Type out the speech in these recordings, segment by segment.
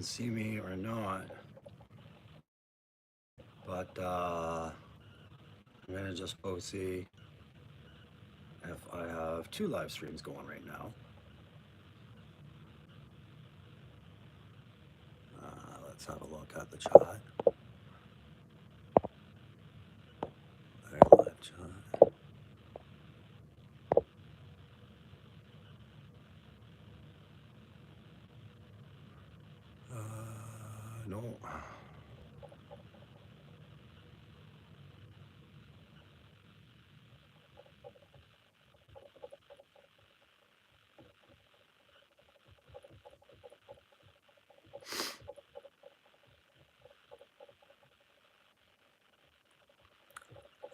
see me or not, but I'm gonna just go see if I have two live streams going right now. Let's have a look at the chat. Live chat. No.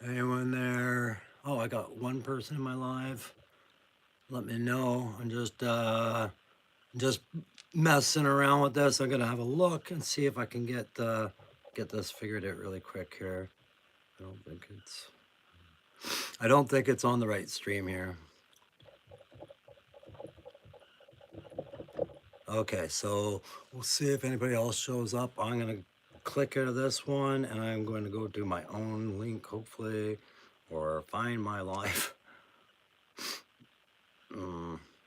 Anyone there? Oh, I got one person in my live. Let me know. I'm just messing around with this. I'm gonna have a look and see if I can get this figured out really quick here. I don't think it's on the right stream here. Okay, so we'll see if anybody else shows up. I'm gonna click out of this one and I'm going to go do my own link, hopefully, or find my live.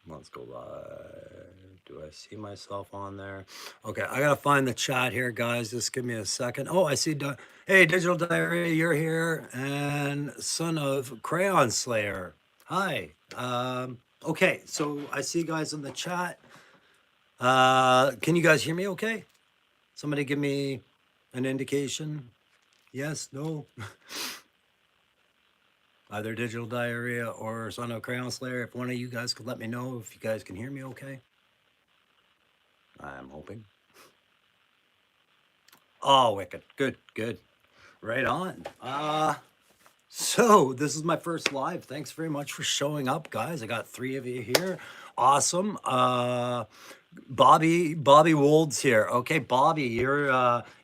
Let's go live. Do I see myself on there? Okay, I gotta find the chat here, guys. Just give me a second. Oh, I see. Hey, Digital Diary, you're here, and Son of Crayon Slayer. Hi. Okay, so I see you guys in the chat. Can you guys hear me? Okay. Somebody give me an indication. Yes. No. Either Digital Diarrhea or Son of Crayon Slayer. If one of you guys could let me know if you guys can hear me okay. I'm hoping. Oh, wicked. Good, good. Right on. So this is my first live. Thanks very much for showing up, guys. I got 3 of you here. Awesome. Bobby Wold's here. Okay, Bobby, you're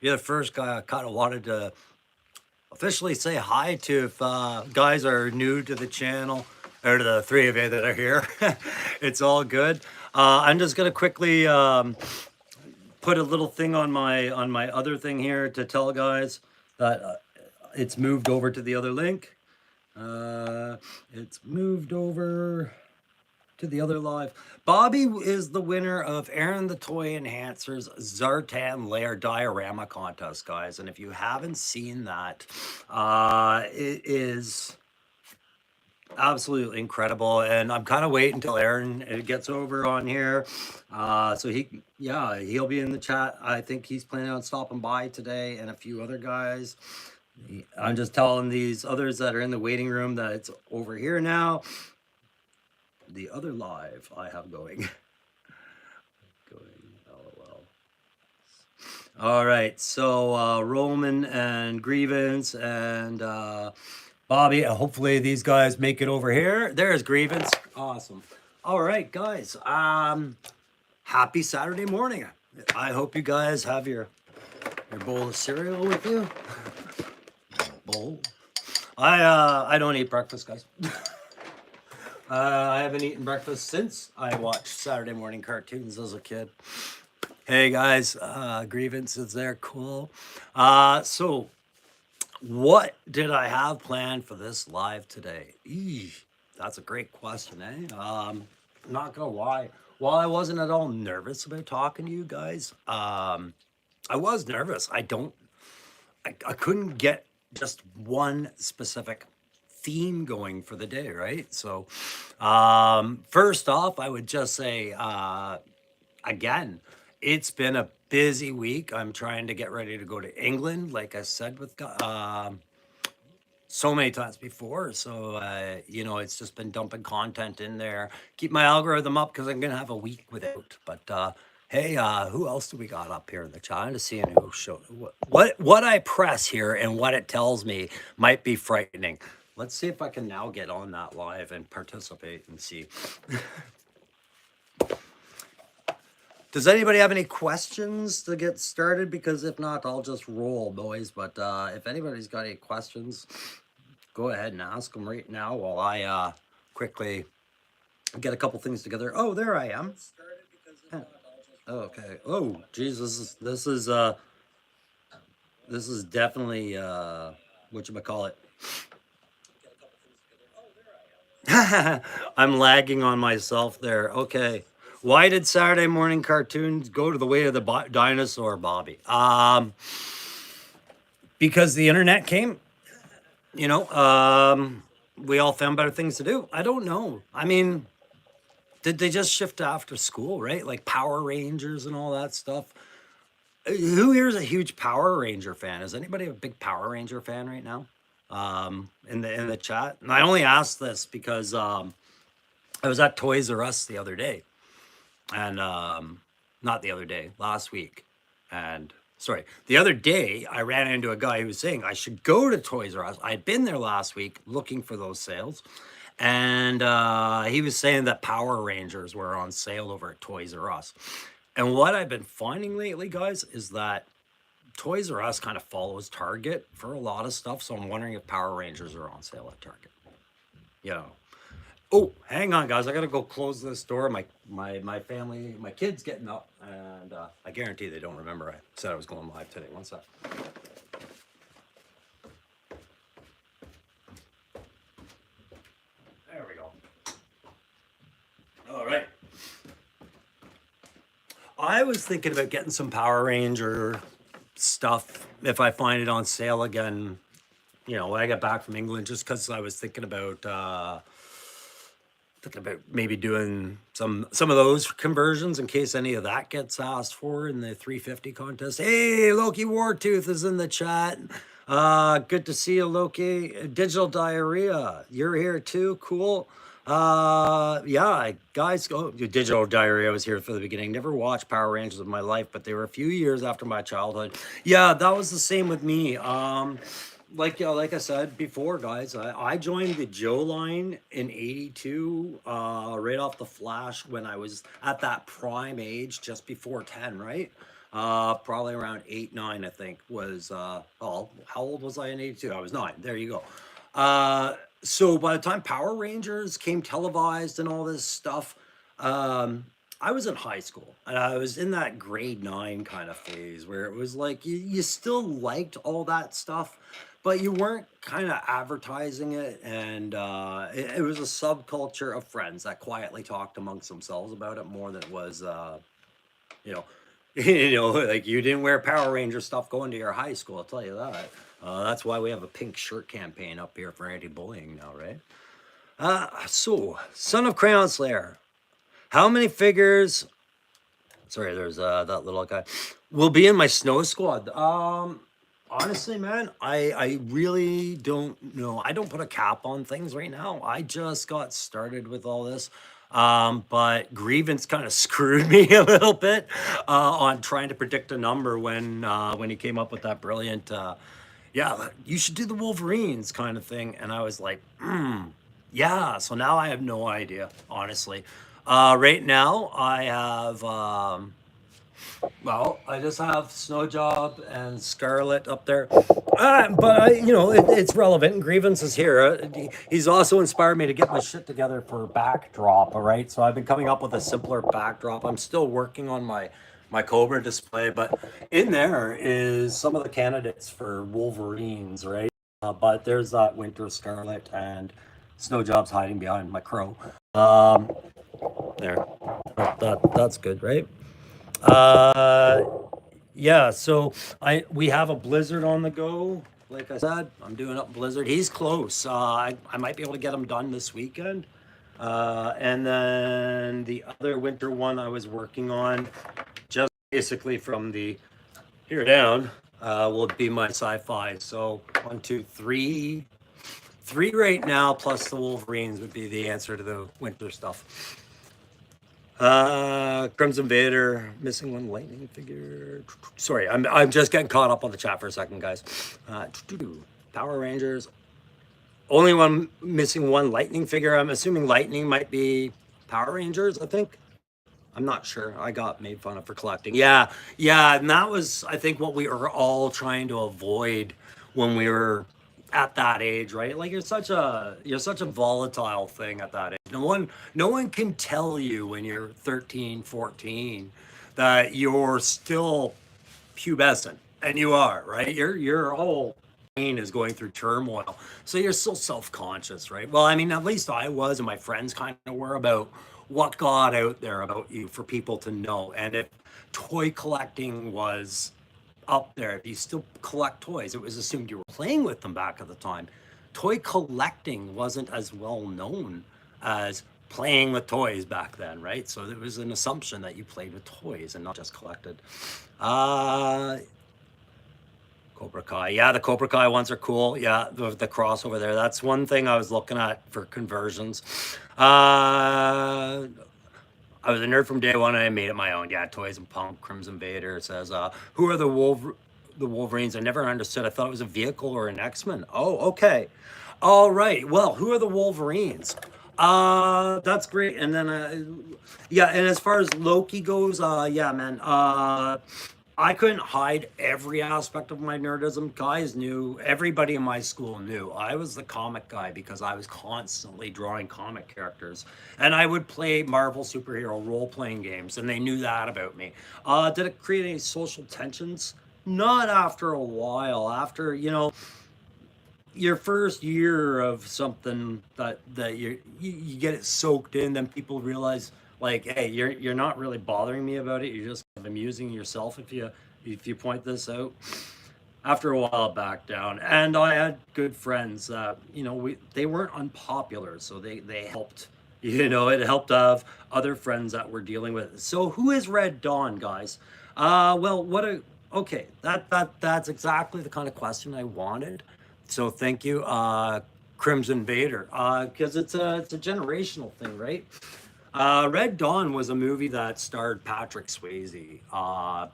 the first guy I kind of wanted to officially say hi to if guys are new to the channel, or to the 3 of you that are here. It's all good. I'm just gonna quickly put a little thing on my other thing here to tell guys that it's moved over to the other link. It's moved over to the other live. Bobby is the winner of Aaron the Toy Enhancer's Zartan Layer Diorama Contest, guys. And if you haven't seen that, it is absolutely incredible. And I'm kind of waiting until Aaron gets over on here. So he'll be in the chat. I think he's planning on stopping by today, and a few other guys. I'm just telling these others that are in the waiting room that it's over here now. The other live I have going. LOL. All right, so Roman and Grievance and Bobby, hopefully these guys make it over here. There's Grievance. Awesome. All right, guys. Happy Saturday morning. I hope you guys have your bowl of cereal with you. Bowl. I don't eat breakfast, guys. I haven't eaten breakfast since I watched Saturday morning cartoons as a kid. Hey guys, Grievance is there, cool. So what did I have planned for this live today? That's a great question, eh? Not gonna lie. While I wasn't at all nervous about talking to you guys, I was nervous. I couldn't get just one specific theme going for the day, right? So first off, I would just say again, it's been a busy week. I'm trying to get ready to go to England, like I said, with so many times before. So it's just been dumping content in there, keep my algorithm up, because I'm gonna have a week without. But hey, who else do we got up here in the chat? I'm just seeing who show what I press here and what it tells me might be frightening. Let's see if I can now get on that live and participate and see. Does anybody have any questions to get started? Because if not, I'll just roll, boys. But if anybody's got any questions, go ahead and ask them right now while I quickly get a couple things together. Oh, there I am. Okay. Oh, Jesus, this is definitely what you call it. I'm lagging on myself there. Okay. Why did Saturday morning cartoons go to the way of the dinosaur, Bobby? Because the internet came. You know, we all found better things to do. I don't know. I mean, did they just shift to after school, right? Like Power Rangers and all that stuff. Who here is a huge Power Ranger fan? Is anybody a big Power Ranger fan right now? In the chat. And I only asked this because I was at Toys R Us the other day, and not the other day, last week, and sorry, the other day I ran into a guy who was saying I should go to Toys R Us. I'd been there last week looking for those sales, and he was saying that Power Rangers were on sale over at Toys R Us. And what I've been finding lately, guys, is that Toys R Us kind of follows Target for a lot of stuff. So I'm wondering if Power Rangers are on sale at Target. Yeah. Oh, hang on, guys. I gotta go close this door. My family, my kids getting up, and I guarantee they don't remember I said I was going live today. One sec. There we go. All right. I was thinking about getting some Power Ranger stuff if I find it on sale again. You know, when I get back from England, just because I was thinking about maybe doing some of those conversions in case any of that gets asked for in the 350 contest. Hey, Loki Wartooth is in the chat. Good to see you, Loki. Digital Diarrhea, you're here too. Cool. Yeah, guys, go. Digital Diarrhea was here for the beginning. Never watched Power Rangers in my life, but they were a few years after my childhood. Yeah, that was the same with me. Like I said before, guys, I joined the Joe line in '82, right off the Flash when I was at that prime age, just before 10, right? Probably around 8, 9, I think was. Oh, how old was I in '82? I was 9. There you go. So by the time Power Rangers came televised and all this stuff, um, I was in high school and I was in that grade 9 kind of phase where it was like you still liked all that stuff, but you weren't kind of advertising it. And it was a subculture of friends that quietly talked amongst themselves about it more than it was, you know, like you didn't wear Power Ranger stuff going to your high school. I'll tell you that. That's why we have a pink shirt campaign up here for anti-bullying now, right? So Son of Crayon Slayer. How many figures? Sorry, there's that little guy. Will be in my snow squad. Honestly, man, I really don't know. I don't put a cap on things right now. I just got started with all this. But Grievance kind of screwed me a little bit on trying to predict a number when he came up with that brilliant yeah, you should do the Wolverines kind of thing. And I was like, yeah. So now I have no idea, honestly. Right now I have well, I just have Snow Job and Scarlet up there. But it's relevant. And Grievance is here. He's also inspired me to get my shit together for backdrop. All right, so I've been coming up with a simpler backdrop. I'm still working on my Cobra display, but in there is some of the candidates for Wolverines, right? But there's that Winter Scarlet and Snow Job's hiding behind my crow. There, that's good, right? Uh, yeah, so we have a blizzard on the go. Like I said, I'm doing up blizzard. He's close. I might be able to get him done this weekend. And then the other winter one I was working on, just basically from the here down, will be my sci-fi. So 1, 2, 3, 3 right now, plus the Wolverines would be the answer to the winter stuff. Crimson Vader, missing one lightning figure. Sorry, I'm just getting caught up on the chat for a second, guys. Power Rangers, only one missing one lightning figure. I'm assuming lightning might be Power Rangers, I think. I'm not sure. I got made fun of for collecting. Yeah, yeah, and that was I think what we were all trying to avoid when we were at that age, right? Like you're such a volatile thing at that age. No one can tell you when you're 13, 14 that you're still pubescent, and you are, right? Your whole brain is going through turmoil, so you're still self-conscious, right? Well, I mean, at least I was, and my friends kind of were, about what got out there about you for people to know. And if toy collecting was up there, if you still collect toys, it was assumed you were playing with them back at the time. Toy collecting wasn't as well known as playing with toys back then, right? So there was an assumption that you played with toys and not just collected. Uh, Cobra Kai. Yeah, the Cobra Kai ones are cool. Yeah, the crossover there. That's one thing I was looking at for conversions. I was a nerd from day one, and I made it my own. Yeah, Toys and Punk, Crimson Vader says, who are the Wolverines? I never understood. I thought it was a vehicle or an X-Men. Oh, okay. All right. Well, who are the Wolverines? That's great. And then, yeah, and as far as Loki goes, yeah, man, I couldn't hide every aspect of my nerdism. Guys knew, everybody in my school knew I was the comic guy because I was constantly drawing comic characters. And I would play Marvel superhero role playing games, and they knew that about me. Did it create any social tensions? Not after a while. After, your first year of something that you get it soaked in, then people realize, like, hey, you're not really bothering me about it, you're just kind of amusing yourself if you point this out. After a while, it backed down, and I had good friends that, they weren't unpopular, so they helped. It helped to have other friends that were dealing with it. So who is Red Dawn, guys? Well, okay, that's exactly the kind of question I wanted. So thank you, Crimson Vader, because it's a generational thing, right? Red Dawn was a movie that starred Patrick Swayze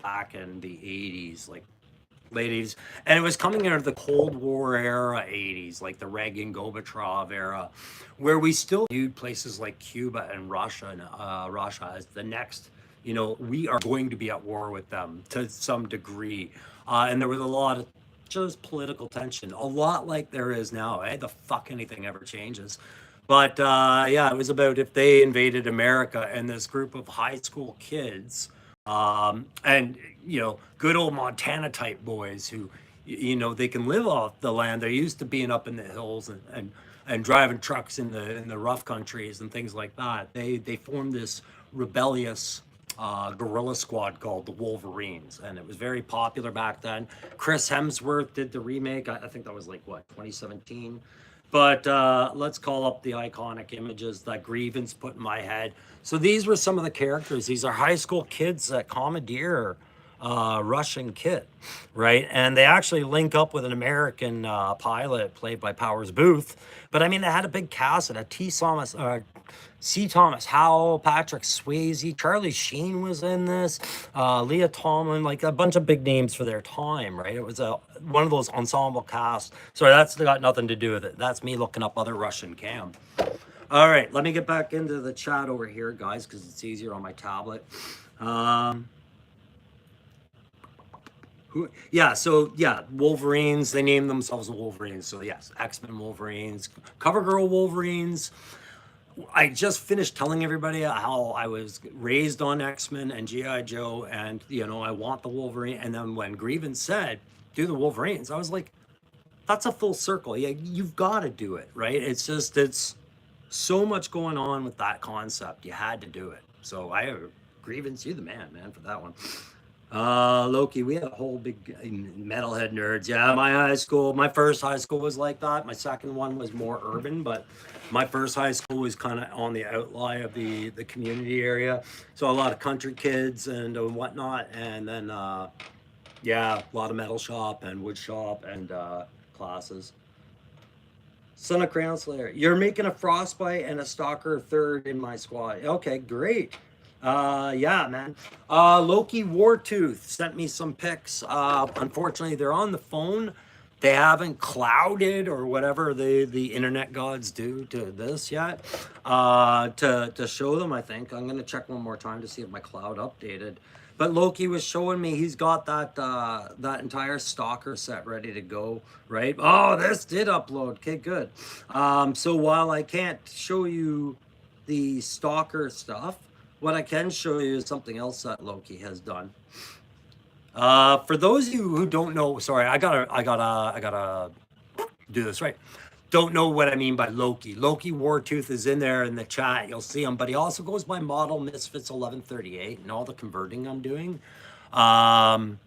back in the 80s, like late 80s. And it was coming out of the Cold War era 80s, like the Reagan Gorbachev era, where we still viewed places like Cuba and Russia as the next, we are going to be at war with them to some degree. And there was a lot of just political tension, a lot like there is now. The fuck anything ever changes. But yeah, it was about if they invaded America, and this group of high school kids, and good old Montana type boys who, they can live off the land. They're used to being up in the hills and driving trucks in the rough countries and things like that. They formed this rebellious guerrilla squad called the Wolverines, and it was very popular back then. Chris Hemsworth did the remake. I think that was like, what, 2017. But let's call up the iconic images that Grievance put in my head. So these were some of the characters. These are high school kids that commandeer Russian kit, right? And they actually link up with an American pilot played by Powers Booth. But I mean, they had a big cast. It had C. Thomas Howell, Patrick Swayze, Charlie Sheen was in this, Leah Tomlin, like a bunch of big names for their time, right? It was one of those ensemble casts. Sorry, that's got nothing to do with it. That's me looking up other Russian cam. All right, let me get back into the chat over here, guys, because it's easier on my tablet. Wolverines, they named themselves the Wolverines. So yes, X-Men Wolverines, CoverGirl Wolverines. I just finished telling everybody how I was raised on X-Men and G.I. Joe, and I want the Wolverine. And then when Grievance said, do the Wolverines, I was like, that's a full circle. Yeah, you've got to do it, right? It's so much going on with that concept. You had to do it. So Grievance, you the man for that one. Loki, we had a whole big metalhead nerds. Yeah, my first high school was like that. My second one was more urban, but my first high school was kind of on the outlie of the community area. So a lot of country kids and whatnot. And then, yeah, a lot of metal shop and wood shop and classes. Son of Crown Slayer, you're making a Frostbite and a Stalker third in my squad. Okay, great. Yeah, man. Loki Wartooth sent me some pics. Unfortunately, they're on the phone. They haven't clouded or whatever the internet gods do to this yet. To show them, I think. I'm gonna check one more time to see if my cloud updated. But Loki was showing me he's got that entire Stalker set ready to go, right? Oh, this did upload. Okay, good. So while I can't show you the Stalker stuff, what I can show you is something else that Loki has done. For those of you who don't know, sorry, I gotta do this right. Don't know what I mean by Loki. Loki Wartooth is in there in the chat. You'll see him, but he also goes by Model Misfits 1138, and all the converting I'm doing. Um,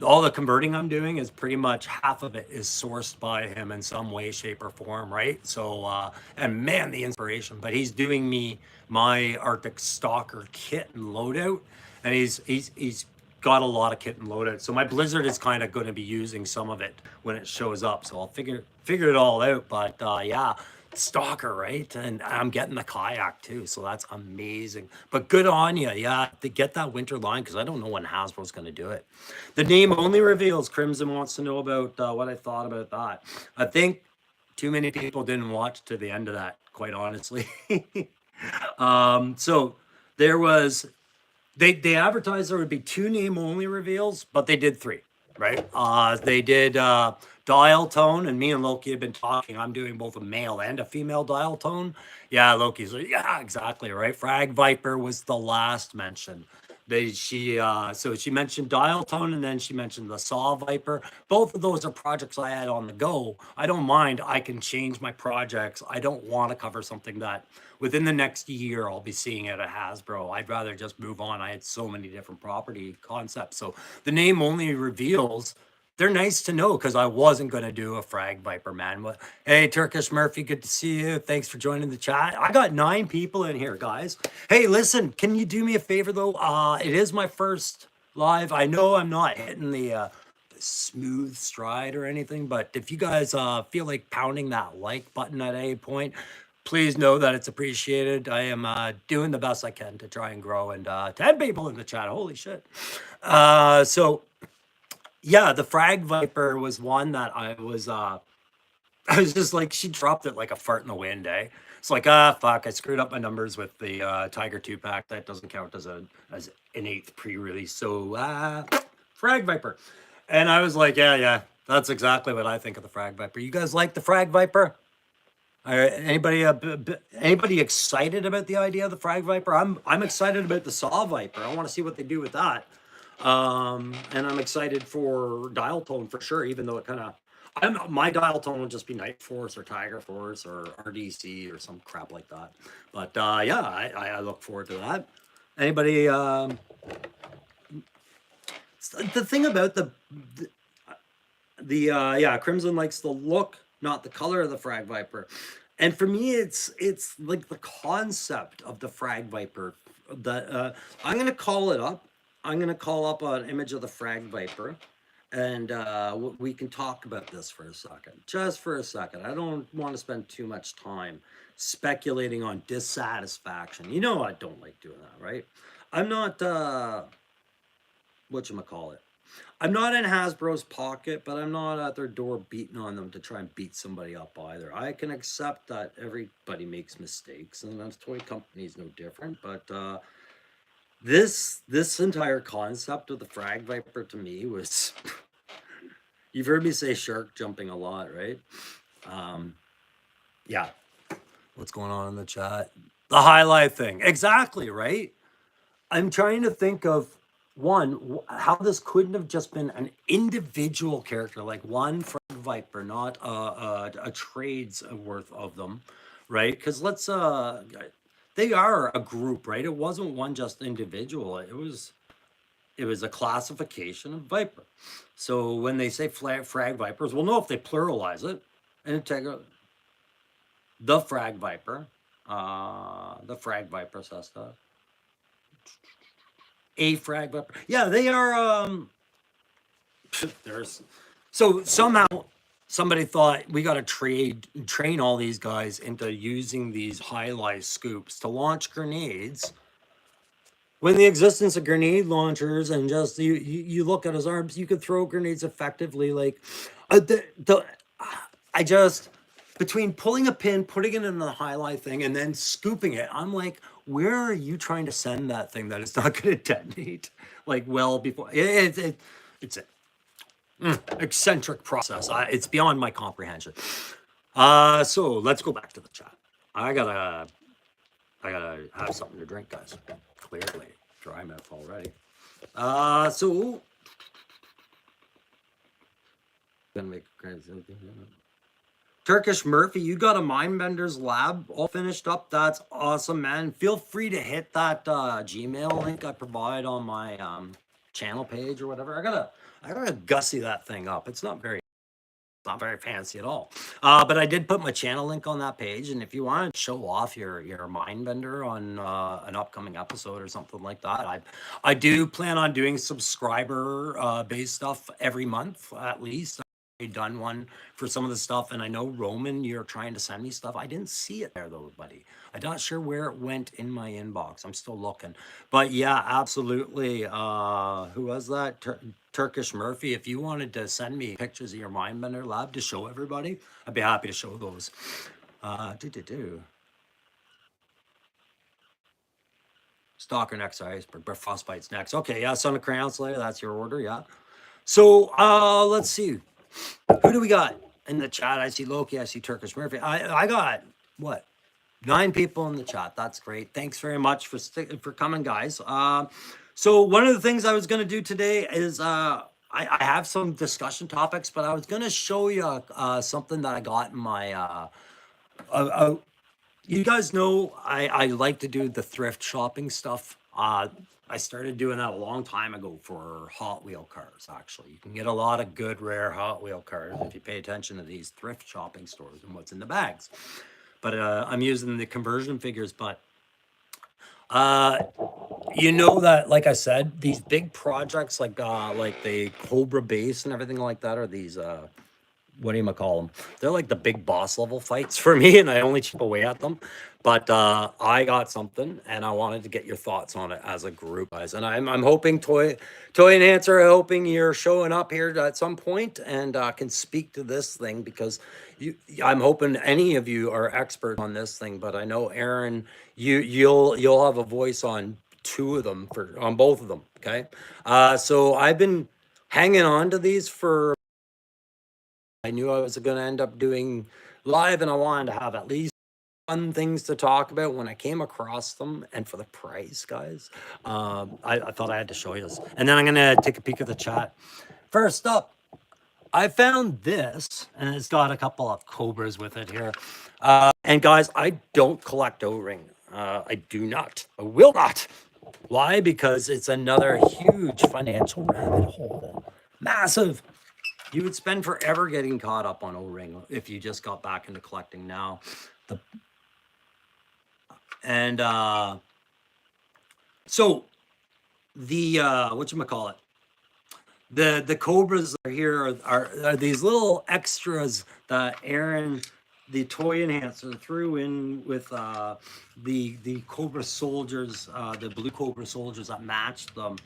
all the converting I'm doing is pretty much half of it is sourced by him in some way, shape, or form, right? So, and man, the inspiration. But he's doing me my Arctic Stalker kit and loadout, and he's got a lot of kit and loadout. So my Blizzard is kind of going to be using some of it when it shows up. So I'll figure it all out. But yeah, Stalker, right? And I'm getting the kayak too, so that's amazing. But good on you, yeah, to get that winter line because I don't know when Hasbro's going to do it. The name only reveals. Crimson wants to know about what I thought about that. I think too many people didn't watch to the end of that, quite honestly. So there was they advertised there would be two name only reveals, but they did three, right? They did dial tone, and me and Loki have been talking. I'm doing both a male and a female dial tone. Yeah, Loki's like, yeah, exactly right. Frag Viper was the last mention. So she mentioned dial tone and then she mentioned the saw viper. Both of those are projects I had on the go. I don't mind. I can change my projects. I don't want to cover something that within the next year I'll be seeing it at Hasbro. I'd rather just move on. I had so many different property concepts. So the name only reveals they're nice to know because I wasn't going to do a Frag Viper, man. Hey, Turkish Murphy, good to see you. Thanks for joining the chat. I got 9 people in here, guys. Hey, listen, can you do me a favor, though? It is my first live. I know I'm not hitting the smooth stride or anything, but if you guys feel like pounding that like button at any point, please know that it's appreciated. I am doing the best I can to try and grow, and 10 people in the chat. Holy shit. So yeah, the Frag Viper was one that I was just like, she dropped it like a fart in the wind, eh? It's like, fuck, I screwed up my numbers with the Tiger 2-pack. That doesn't count as an eighth pre-release. So Frag Viper. And I was like, yeah, that's exactly what I think of the Frag Viper. You guys like the Frag Viper? Anybody excited about the idea of the Frag Viper? I'm excited about the Saw Viper. I want to see what they do with that. And I'm excited for dial tone for sure, even though it kind of, my dial tone will just be Night Force or Tiger Force or RDC or some crap like that. But yeah, I look forward to that. Anybody, the thing about yeah, Crimson likes the look, not the color of the Frag Viper. And for me, it's like the concept of the Frag Viper that I'm going to call it up. I'm going to call up an image of the Frag Viper, and we can talk about this for a second. Just for a second. I don't want to spend too much time speculating on dissatisfaction. You know I don't like doing that, right? I'm not, whatchamacallit. I'm not in Hasbro's pocket, but I'm not at their door beating on them to try and beat somebody up either. I can accept that everybody makes mistakes, and the toy company is no different, but this entire concept of the Frag Viper to me was you've heard me say shark jumping a lot, right? Yeah. What's going on in the chat? The highlight thing. Exactly, right? I'm trying to think of how this couldn't have just been an individual character, like one Frag Viper, not a trade's worth of them, right? Because they are a group, right? It wasn't one just individual. It was a classification of Viper. So when they say Frag Vipers, we'll know if they pluralize it and take the Frag Viper. The Frag Viper says that. A Frag Viper. Yeah, they are. So somehow somebody thought we got to train all these guys into using these highlight scoops to launch grenades. When the existence of grenade launchers and just you look at his arms, you could throw grenades effectively. Like I just between pulling a pin, putting it in the highlight thing, and then scooping it, I'm like, where are you trying to send that thing that it's not going to detonate? Like, well, before it's an eccentric process. It's beyond my comprehension. So let's go back to the chat. I gotta have something to drink, guys. clearly. Dry mouth already. So gonna make Turkish Murphy, you got a Mindbender's lab all finished up. That's awesome, man. Feel free to hit that Gmail link I provide on my channel page or whatever. I gotta gussy that thing up. It's not very fancy at all. But I did put my channel link on that page, and if you want to show off your Mindbender on an upcoming episode or something like that, I do plan on doing subscriber based stuff every month at least. I've done one for some of the stuff, and I know Roman, you're trying to send me stuff. I didn't see it there though, buddy. I'm not sure where it went in my inbox. I'm still looking, but yeah, absolutely. Who was that? Turkish Murphy. If you wanted to send me pictures of your Mindbender lab to show everybody, I'd be happy to show those. Do. Stalker next, iceberg, frostbite's next. Okay, yeah, Son of Crown Slayer, that's your order, yeah. So let's see. Who do we got in the chat? I see Loki, I see Turkish Murphy. I got what? 9 people in the chat. That's great. Thanks very much for coming, guys. So one of the things I was going to do today is I have some discussion topics, but I was going to show you something that I got in my. You guys know I like to do the thrift shopping stuff. I started doing that a long time ago for Hot Wheel cars. Actually, you can get a lot of good rare Hot Wheel cars if you pay attention to these thrift shopping stores and what's in the bags. But I'm using the conversion figures. But you know that, like I said, these big projects like the Cobra base and everything like that are these what do you call them? They're like the big boss level fights for me, and I only chip away at them. But I got something, and I wanted to get your thoughts on it as a group, guys. And I'm hoping Toy and Answer, hoping you're showing up here at some point and can speak to this thing because I'm hoping any of you are expert on this thing. But I know Aaron, you'll have a voice on 2 of them on both of them. Okay, so I've been hanging on to these for. I knew I was going to end up doing live, and I wanted to have at least fun things to talk about when I came across them. And for the price, guys, I thought I had to show you this. And then I'm going to take a peek at the chat. First up, I found this, and it's got a couple of Cobras with it here. And guys, I don't collect O-ring. I do not. I will not. Why? Because it's another huge financial rabbit hole. Massive. You would spend forever getting caught up on O-ring if you just got back into collecting now. So the whatchamacallit, the Cobras are here are these little extras that Aaron, the toy enhancer, threw in with the Cobra soldiers, the blue Cobra soldiers that matched them.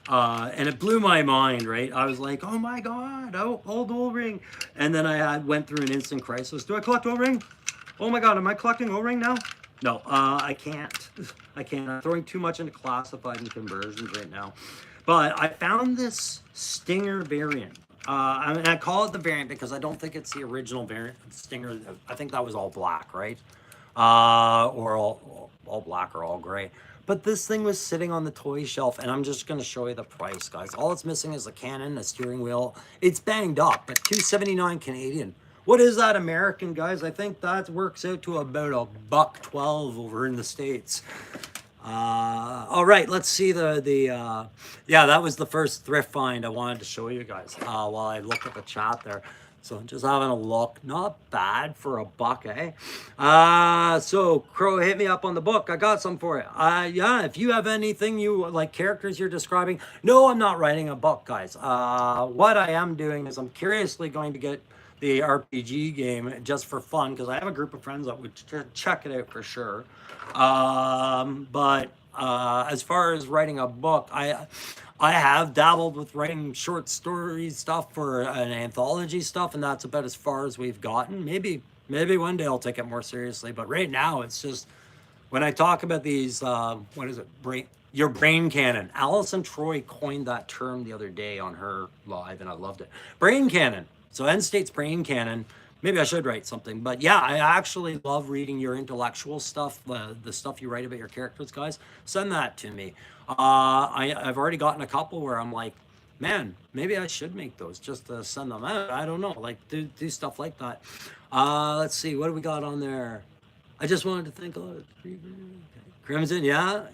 And it blew my mind, right? I was like, oh my God, old O-ring. And then I went through an instant crisis. Do I collect O-ring? Oh my God, am I collecting O-ring now? No, I can't. I can't. I'm throwing too much into classified and conversions right now. But I found this Stinger variant. I call it the variant because I don't think it's the original variant Stinger. I think that was all black, right? Or all black or all gray. But this thing was sitting on the toy shelf, and I'm just going to show you the price, guys. All it's missing is a cannon, a steering wheel. It's banged up, but $279 Canadian. What is that American, guys? I think that works out to about $1.12 over in the States. All right, let's see yeah, that was the first thrift find I wanted to show you guys while I look at the chat there. So just having a look, not bad for $1, eh? So Crow, hit me up on the book. I got some for you. Yeah, if you have anything you like, characters you're describing. No, I'm not writing a book, guys. What I am doing is I'm curiously going to get the RPG game just for fun because I have a group of friends that would check it out for sure. But as far as writing a book, I have dabbled with writing short story stuff for an anthology stuff, and that's about as far as we've gotten. Maybe one day I'll take it more seriously, but right now it's just when I talk about these, what is it? Your brain cannon. Allison Troy coined that term the other day on her live, and I loved it. Brain cannon. So End State's brain cannon Maybe I should write something, but yeah, I actually love reading your intellectual stuff, the stuff you write about your characters, guys. Send that to me. I've already gotten a couple where I'm like, man, maybe I should make those just to send them out. I don't know, like do stuff like that. Let's see, what do we got on there? I just wanted to think, oh, Crimson, yeah.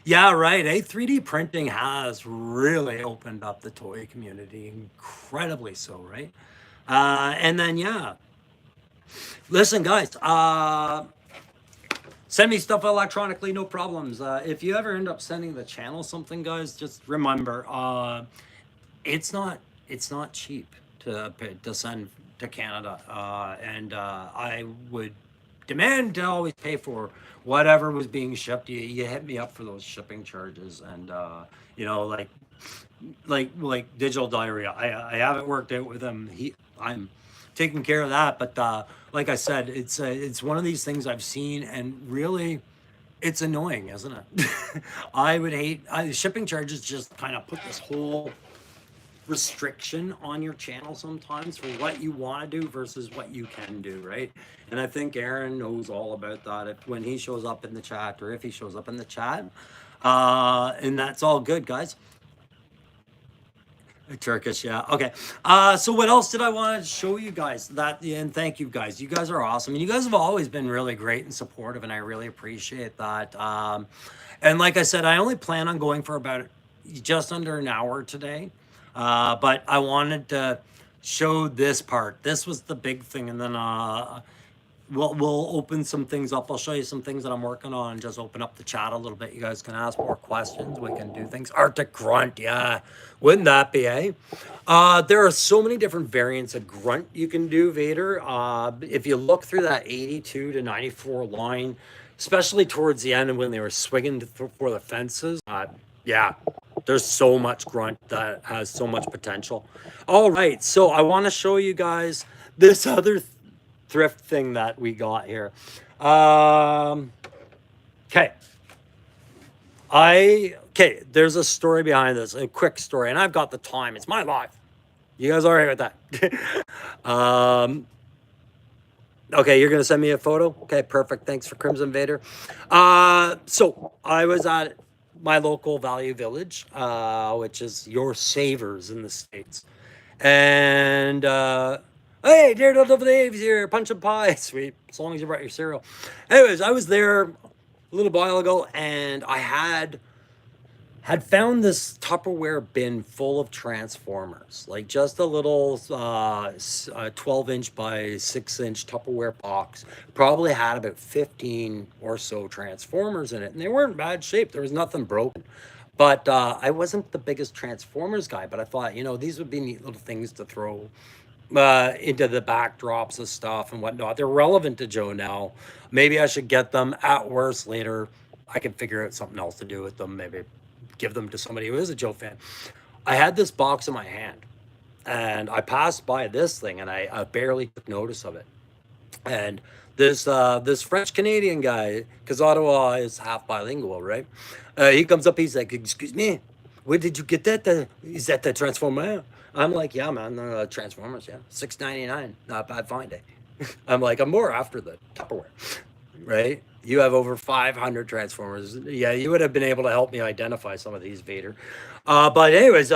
Yeah, right. 3D printing has really opened up the toy community incredibly so, right? And then, yeah, listen, guys, send me stuff electronically, no problems. If you ever end up sending the channel something, guys, just remember, it's not it's not cheap to send to Canada, and I would demand to always pay for whatever was being shipped. You hit me up for those shipping charges, and like digital diarrhea. I haven't worked out with him. I'm taking care of that, but like I said, it's one of these things I've seen, and really, it's annoying, isn't it? I would hate shipping charges. Just kind of put this whole restriction on your channel sometimes for what you want to do versus what you can do, right? And I think Aaron knows all about that. If when he shows up in the chat, or if he shows up in the chat, and that's all good, guys. Turkish, yeah. Okay. So what else did I want to show you guys? And thank you guys. You guys are awesome. And you guys have always been really great and supportive, and I really appreciate that. And like I said, I only plan on going for about just under an hour today. But I wanted to show this part. This was the big thing, and then we'll open some things up. I'll show you some things that I'm working on. Just open up the chat a little bit. You guys can ask more questions. We can do things. Arctic grunt, yeah. Wouldn't that be, eh? There are so many different variants of grunt you can do, Vader. If you look through that 82 to 94 line, especially towards the end when they were swinging for the fences, yeah, there's so much grunt that has so much potential. All right, so I want to show you guys this other thrift thing that we got here. Okay. There's a story behind this, a quick story, and I've got the time. It's my life. You guys all right with that? Okay, you're gonna send me a photo? Okay, perfect. Thanks for Crimson Vader. So I was at my local Value Village, which is your Savers in the States. And hey, Daredevil Dave's here, punch and pie. Sweet, as long as you brought your cereal. Anyways, I was there a little while ago, and I had found this Tupperware bin full of Transformers, like just a little 12-inch by 6-inch Tupperware box. Probably had about 15 or so Transformers in it, and they weren't in bad shape. There was nothing broken. But I wasn't the biggest Transformers guy, but I thought, these would be neat little things to throw into the backdrops of stuff and whatnot. They're relevant to Joe now. Maybe I should get them. At worst, later, I can figure out something else to do with them. Maybe give them to somebody who is a Joe fan. I had this box in my hand, and I passed by this thing, and I barely took notice of it. And this French Canadian guy, because Ottawa is half bilingual, right? He comes up, he's like, "Excuse me, where did you get that? Is that the Transformer?" I'm like, "Yeah, man, Transformers, yeah, $6.99, not bad find, eh?" I'm like, I'm more after the Tupperware, right? You have over 500 Transformers. Yeah, you would have been able to help me identify some of these, Vader. But anyways,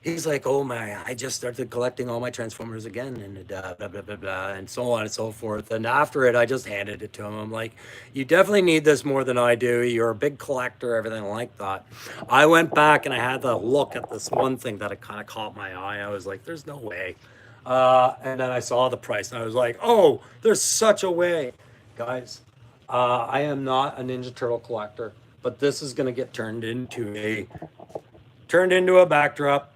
he's like, "Oh my, I just started collecting all my Transformers again," and blah, blah, blah, blah, and so on and so forth. And after it, I just handed it to him. I'm like, "You definitely need this more than I do. You're a big collector, everything like that." I went back and I had to look at this one thing that kind of caught my eye. I was like, "There's no way." And then I saw the price, and I was like, "Oh, there's such a way." Guys, I am not a Ninja Turtle collector, but this is going to get turned into a backdrop.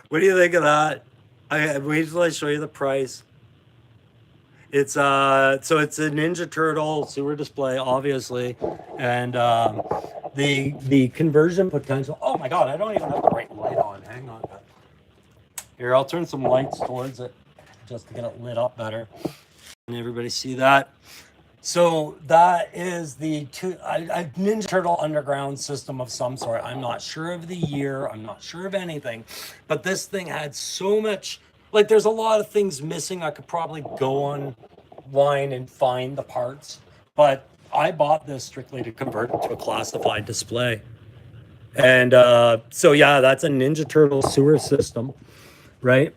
What do you think of that? Wait till I show you the price. It's so it's a Ninja Turtle sewer display, obviously, and the conversion potential. Oh my God, I don't even have the right light on. Hang on. Here, I'll turn some lights towards it just to get it lit up better. Can everybody see that? So that is the Ninja Turtle Underground system of some sort. I'm not sure of the year. I'm not sure of anything. But this thing had so much like there's a lot of things missing. I could probably go online and find the parts, but I bought this strictly to convert it to a classified display. And so yeah, that's a Ninja Turtle sewer system, right?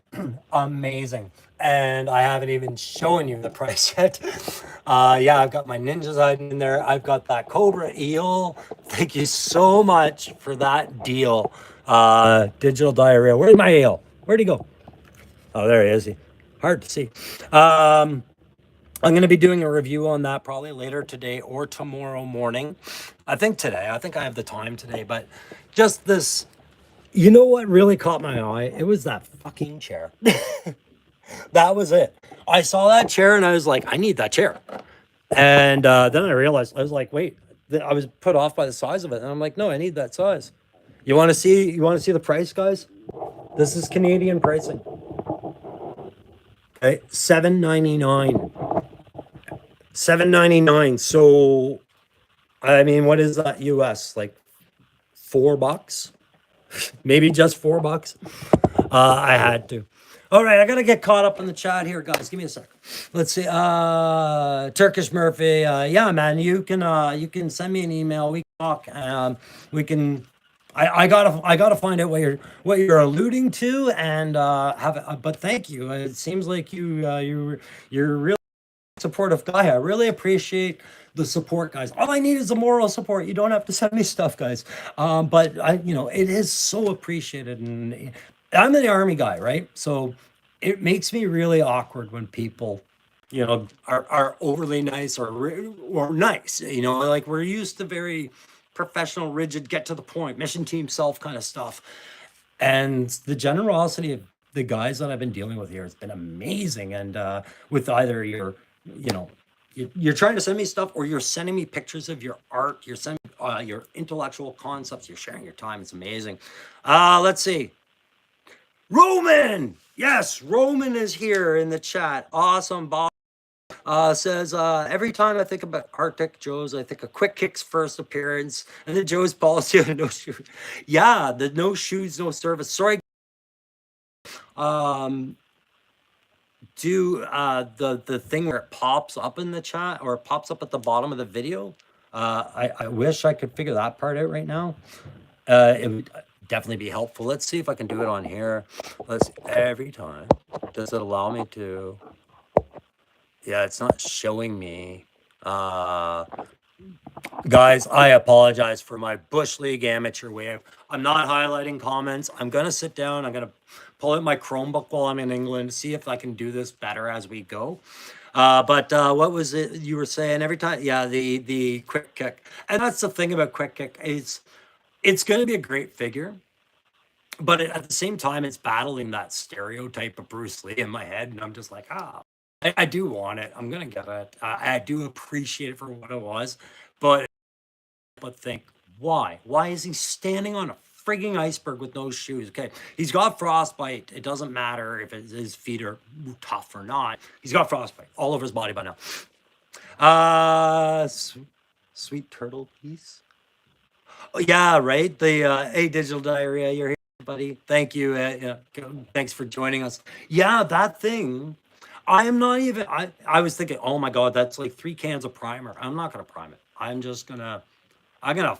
Amazing. And I haven't even shown you the price yet. Yeah, I've got my ninjas hiding in there. I've got that Cobra eel. Thank you so much for that deal. Digital diarrhea. Where's my eel? Where'd he go? Oh, there he is. Hard to see. I'm going to be doing a review on that probably later today or tomorrow morning. I think today. I think I have the time today, but just this. You know what really caught my eye? It was that fucking chair. That was it. I saw that chair and I was like, I need that chair. And then I realized I was like, wait. I was put off by the size of it, and I'm like, no, I need that size. You want to see? You want to see the price, guys? This is Canadian pricing. Okay, $7.99. $7.99. So, I mean, what is that US? Like $4? Maybe just $4. I had to. All right, I gotta get caught up in the chat here, guys. Give me a sec. Let's see. Turkish Murphy. Yeah, man, you can send me an email. We can talk. We can. I gotta find out what you're alluding to and have it. But thank you. It seems like you're really supportive guy. I really appreciate the support, guys. All I need is a moral support. You don't have to send me stuff, guys. But it is so appreciated. And I'm the army guy, right? So it makes me really awkward when people, are overly nice or nice. Like we're used to very professional, rigid, get to the point, mission team self kind of stuff. And the generosity of the guys that I've been dealing with here has been amazing. And with either you know, you're trying to send me stuff or you're sending me pictures of your art, you're sending your intellectual concepts, you're sharing your time. It's amazing. Let's see. Roman! Yes, Roman is here in the chat. Awesome, Bob. Says every time I think about Arctic Joe's, I think of Quick Kick's first appearance and then Joe's policy of no shoes. Yeah, the no shoes, no service. Sorry. Um, do the thing where it pops up in the chat or it pops up at the bottom of the video. I wish I could figure that part out right now. It would definitely be helpful. Let's see if I can do it on here. Let's every time. Does it allow me to? Yeah, it's not showing me. Guys, I apologize for my Bush League amateur wave. I'm not highlighting comments. I'm going to sit down. I'm going to pull out my Chromebook while I'm in England, see if I can do this better as we go. But what was it you were saying every time? Yeah, the quick kick. And that's the thing about quick kick is it's going to be a great figure. But at the same time, it's battling that stereotype of Bruce Lee in my head. And I'm just like, I do want it. I'm going to get it. I do appreciate it for what it was. But think, why? Why is he standing on a frigging iceberg with no shoes? Okay, he's got frostbite. It doesn't matter if his feet are tough or not. He's got frostbite all over his body by now. Sweet turtle piece. Oh, yeah, right. The digital diarrhea. You're here, buddy. Thank you. Thanks for joining us. Yeah, that thing. I am not even. I was thinking, oh my god, that's like 3 cans of primer. I'm not gonna prime it. I'm gonna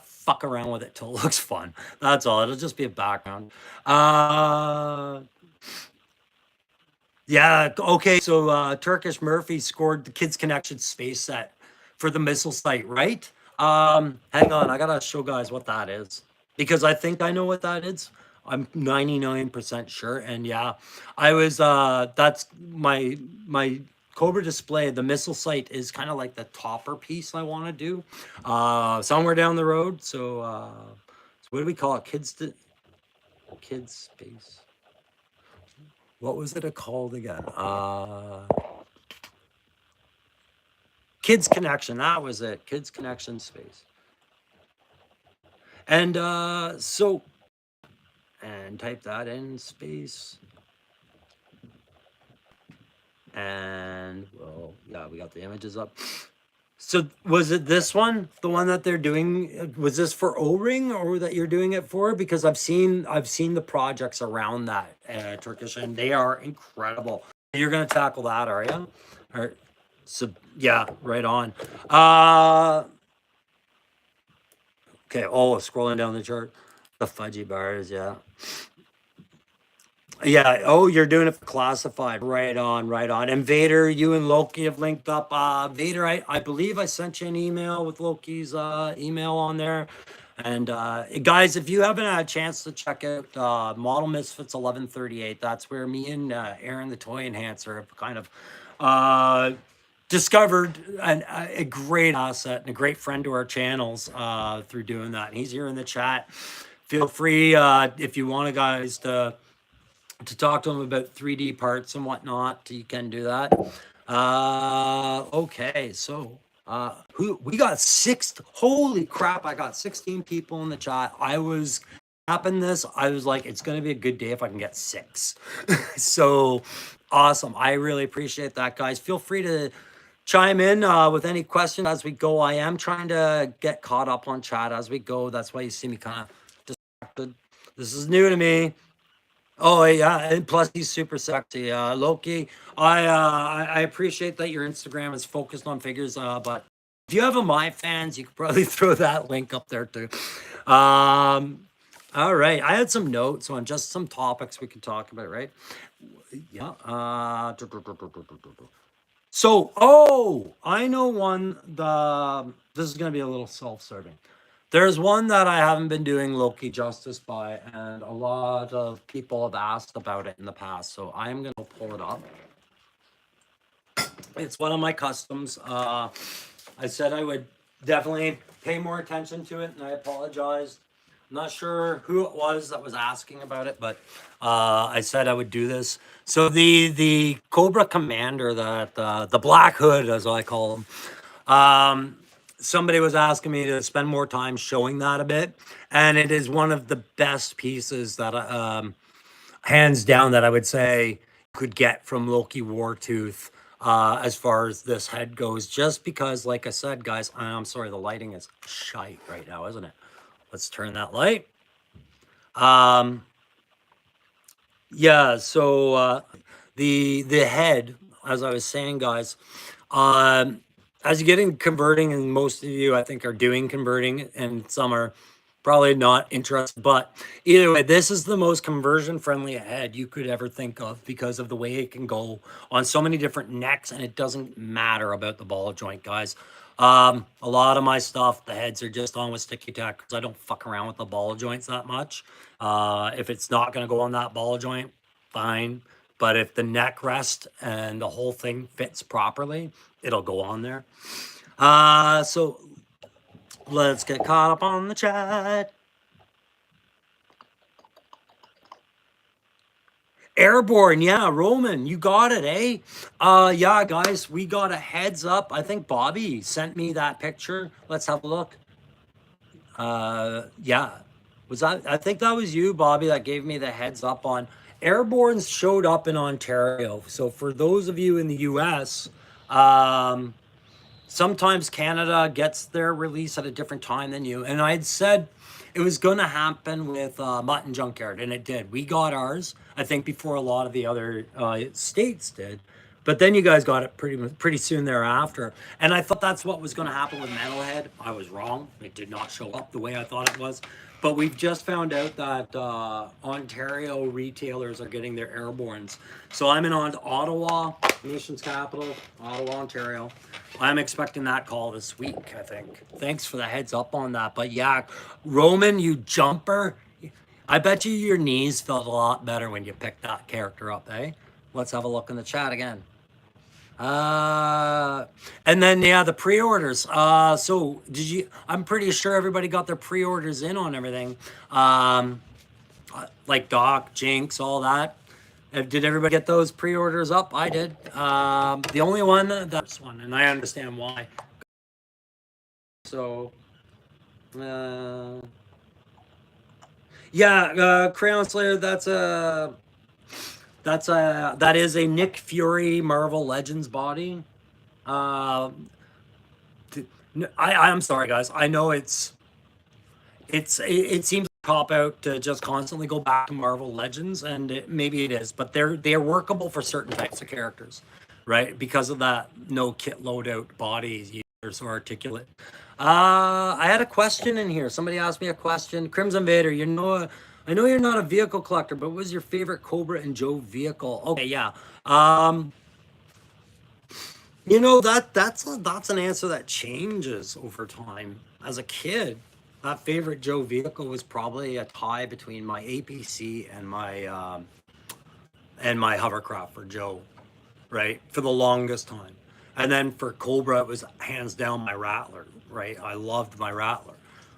fuck around with it till it looks fun. That's all. It'll just be a background. Yeah. Okay. So Turkish Murphy scored the Kids Connection space set for the missile site, right? Hang on. I gotta show guys what that is because I think I know what that is. I'm 99% sure. And yeah, I was. That's my Cobra display. The missile site is kind of like the topper piece I want to do somewhere down the road. So what do we call it? Kids space. What was it called again? Kids Connection. That was it. Kids Connection space. And so, and type that in space. And well, yeah, we got the images up. So was it this one, the one that they're doing? Was this for O-ring or that you're doing it for? Because I've seen the projects around that Turkish, and they are incredible. You're gonna tackle that, are you? Or so yeah, right on. Uh okay. Oh, scrolling down the chart, the fudgy bars, yeah. Yeah. Oh, you're doing it for classified. Right on, right on. And Vader, you and Loki have linked up. Vader, I believe I sent you an email with Loki's email on there. And guys, if you haven't had a chance to check out Model Misfits 1138, that's where me and Aaron the Toy Enhancer have kind of uh, discovered a great asset and a great friend to our channels through doing that. And he's here in the chat. Feel free if you want to guys to talk to them about 3D parts and whatnot. You can do that. Okay, so who we got six? Holy crap! I got 16 people in the chat. I was tapping this. I was like, it's gonna be a good day if I can get six. So awesome! I really appreciate that, guys. Feel free to chime in with any questions as we go. I am trying to get caught up on chat as we go. That's why you see me kind of distracted. This is new to me. Oh yeah, and plus he's super sexy. Loki, I appreciate that your Instagram is focused on figures. But if you have a my fans, you could probably throw that link up there too. Um, all right, I had some notes on just some topics we could talk about, right? Yeah. So, oh, I know one. This is gonna be a little self-serving. There's one that I haven't been doing Loki justice by, and a lot of people have asked about it in the past. So I am gonna pull it up. It's one of my customs. I said I would definitely pay more attention to it, and I apologize. I'm not sure who it was that was asking about it, but I said I would do this. So the Cobra Commander, that the Black Hood, as I call him, somebody was asking me to spend more time showing that a bit, and it is one of the best pieces that hands down that I would say could get from Loki Wartooth as far as this head goes. Just because, like I said, guys, I'm sorry, the lighting is shite right now, isn't it? Let's turn that light. Um, yeah, so the head, as I was saying, guys, um, as you get in converting, and most of you I think are doing converting, and some are probably not interested. But either way, this is the most conversion friendly head you could ever think of because of the way it can go on so many different necks, and it doesn't matter about the ball joint, guys. A lot of my stuff, the heads are just on with sticky tack because I don't fuck around with the ball joints that much. If it's not going to go on that ball joint, fine. But if the neck rest and the whole thing fits properly, it'll go on there. So let's get caught up on the chat. Airborne, yeah, Roman, you got it, eh? Yeah, guys, we got a heads up. I think Bobby sent me that picture. Let's have a look. Yeah, was that? I think that was you, Bobby, that gave me the heads up on Airborne's showed up in Ontario. So for those of you in the U.S., um, sometimes Canada gets their release at a different time than you. And I'd said it was going to happen with Mutton Junkyard, and it did. We got ours, I think, before a lot of the other states did. But then you guys got it pretty soon thereafter. And I thought that's what was going to happen with Metalhead. I was wrong. It did not show up the way I thought it was. But we've just found out that Ontario retailers are getting their Airbornes. So I'm in on Ottawa, nation's capital, Ottawa, Ontario. I'm expecting that call this week, I think. Thanks for the heads up on that. But yeah, Roman, you jumper. I bet you your knees felt a lot better when you picked that character up, eh? Let's have a look in the chat again. And then yeah, the pre-orders. So did you? I'm pretty sure everybody got their pre-orders in on everything. Like Doc, Jinx, all that. Did everybody get those pre-orders up? I did. The only one that's one, and I understand why. So, yeah, Crayon Slayer. That is a Nick Fury Marvel Legends body. Uh, I'm sorry, guys. I know it seems a cop out to just constantly go back to Marvel Legends, and maybe it is, but they're workable for certain types of characters, right? Because of that no kit loadout body, you're so articulate. I had a question in here. Somebody asked me a question. Crimson Vader, I know you're not a vehicle collector, but what was your favorite Cobra and Joe vehicle? Okay, yeah. Um, that's an answer that changes over time. As a kid, that favorite Joe vehicle was probably a tie between my APC and my hovercraft for Joe, right? For the longest time. And then for Cobra, it was hands down my Rattler, right? I loved my Rattler.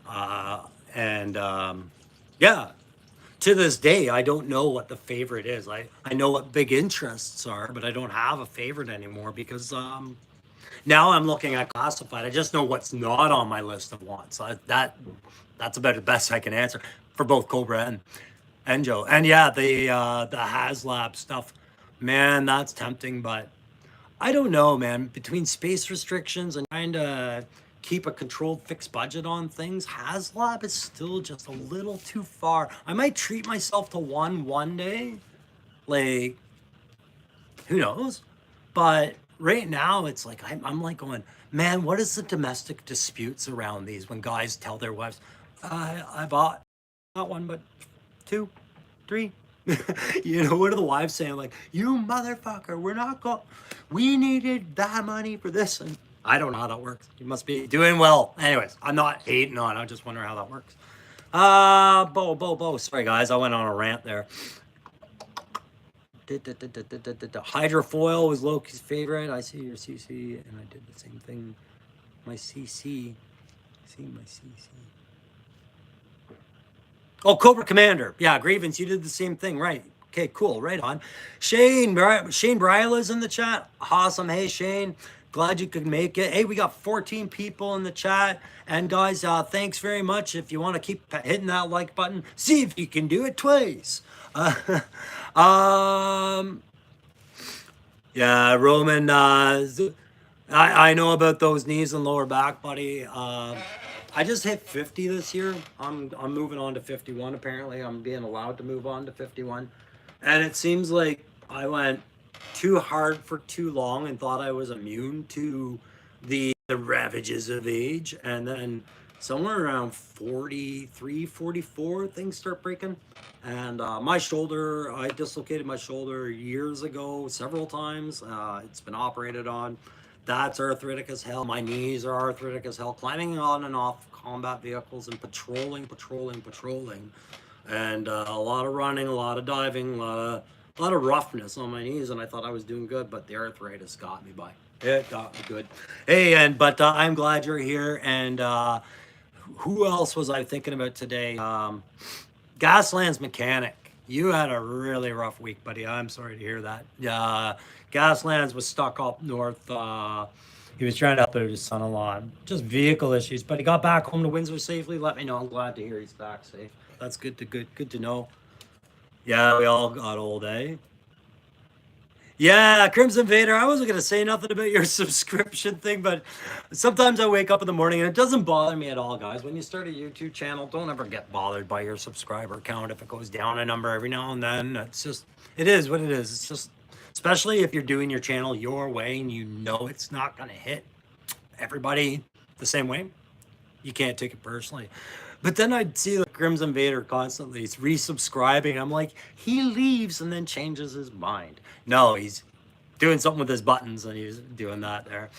Uh, and yeah, to this day, I don't know what the favorite is. I know what big interests are, but I don't have a favorite anymore because now I'm looking at classified. I just know what's not on my list of wants. That's about the best I can answer for both Cobra and Joe. And yeah, the HasLab stuff, man, that's tempting, but I don't know, man. Between space restrictions and trying to keep a controlled fixed budget on things, HasLab is still just a little too far. I might treat myself to one day, like who knows? But right now, it's like I'm like going, man, what is the domestic disputes around these when guys tell their wives, I bought not one but two, three. What are the wives saying? Like, you motherfucker, we needed that money for this. And I don't know how that works. You must be doing well. Anyways, I'm not hating on. I just wonder how that works. Bo. Sorry, guys. I went on a rant there. Hydrofoil was Loki's favorite. I see your CC, and I did the same thing. My CC. See my CC. Oh, Cobra Commander. Yeah, Grievance, you did the same thing, right? Okay, cool. Right on. Shane Bryla is in the chat. Awesome. Hey, Shane. Glad you could make it. Hey, we got 14 people in the chat. And guys, thanks very much. If you want to keep hitting that like button, see if you can do it twice. Um, yeah, Roman. I know about those knees and lower back, buddy. I just hit 50 this year. I'm moving on to 51. Apparently, I'm being allowed to move on to 51, and it seems like I went too hard for too long and thought I was immune to the ravages of age, and then somewhere around 43, 44, things start breaking. And my shoulder, I dislocated my shoulder years ago, several times. It's been operated on. That's arthritic as hell. My knees are arthritic as hell. Climbing on and off combat vehicles and patrolling, and a lot of running, a lot of diving, a lot of roughness on my knees. And I thought I was doing good, but the arthritis got me by. It got me good. Hey, but I'm glad you're here. And who else was I thinking about today? Gasland's mechanic. You had a really rough week, buddy. I'm sorry to hear that. Gaslands was stuck up north. He was trying to help out his son-in-law. Just vehicle issues, but he got back home to Windsor safely. Let me know. I'm glad to hear he's back safe. That's good to know. Yeah, we all got old, eh? Yeah, Crimson Vader. I wasn't gonna say nothing about your subscription thing, but sometimes I wake up in the morning and it doesn't bother me at all, guys. When you start a YouTube channel, don't ever get bothered by your subscriber count if it goes down a number every now and then. It is what it is. It's just, especially if you're doing your channel your way and you know it's not gonna hit everybody the same way, you can't take it personally. But then I'd see the Crimson Vader constantly resubscribing. I'm like, he leaves and then changes his mind. No, he's doing something with his buttons and he's doing that there.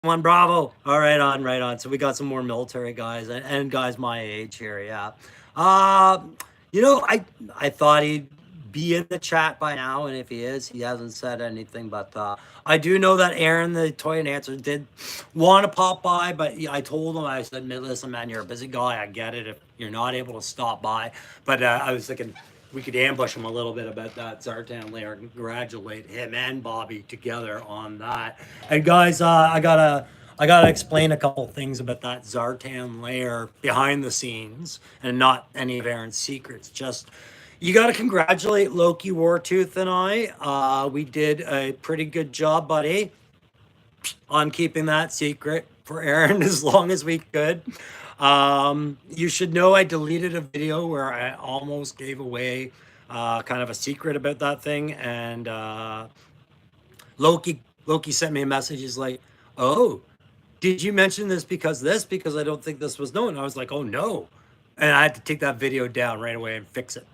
One Bravo. All right, right on. So we got some more military guys and guys my age here. Yeah. I thought he'd be in the chat by now, and if he is, he hasn't said anything. But I do know that Aaron, the toy and answer, did want to pop by, but I told him, I said, listen, man, you're a busy guy. I get it if you're not able to stop by. But I was thinking we could ambush him a little bit about that Zartan layer, congratulate him and Bobby together on that. And guys, I gotta explain a couple things about that Zartan layer behind the scenes and not any of Aaron's secrets. Just, you got to congratulate Loki Wartooth and I. We did a pretty good job, buddy, on keeping that secret. for Aaron as long as we could. You should know I deleted a video where I almost gave away kind of a secret about that thing, and Loki sent me a message. He's like, "Oh, did you mention this because this? Because I don't think this was known." I was like, "Oh no." And I had to take that video down right away and fix it.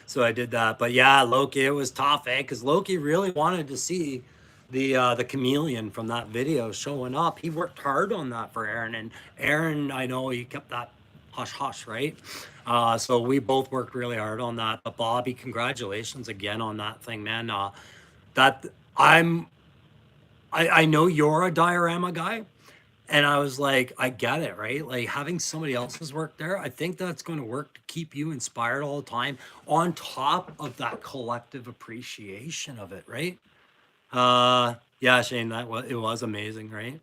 So I did that. But yeah, Loki, it was tough, eh? Because Loki really wanted to see the chameleon from that video showing up. He worked hard on that for Aaron, and Aaron, I know he kept that hush hush, right? So we both worked really hard on that. But Bobby, congratulations again on that thing, man. That I'm I know you're a diorama guy, and I was like, I get it, right? Like having somebody else's work there, I think that's going to work to keep you inspired all the time, on top of that collective appreciation of it, right? Yeah, Shane, it was amazing, right?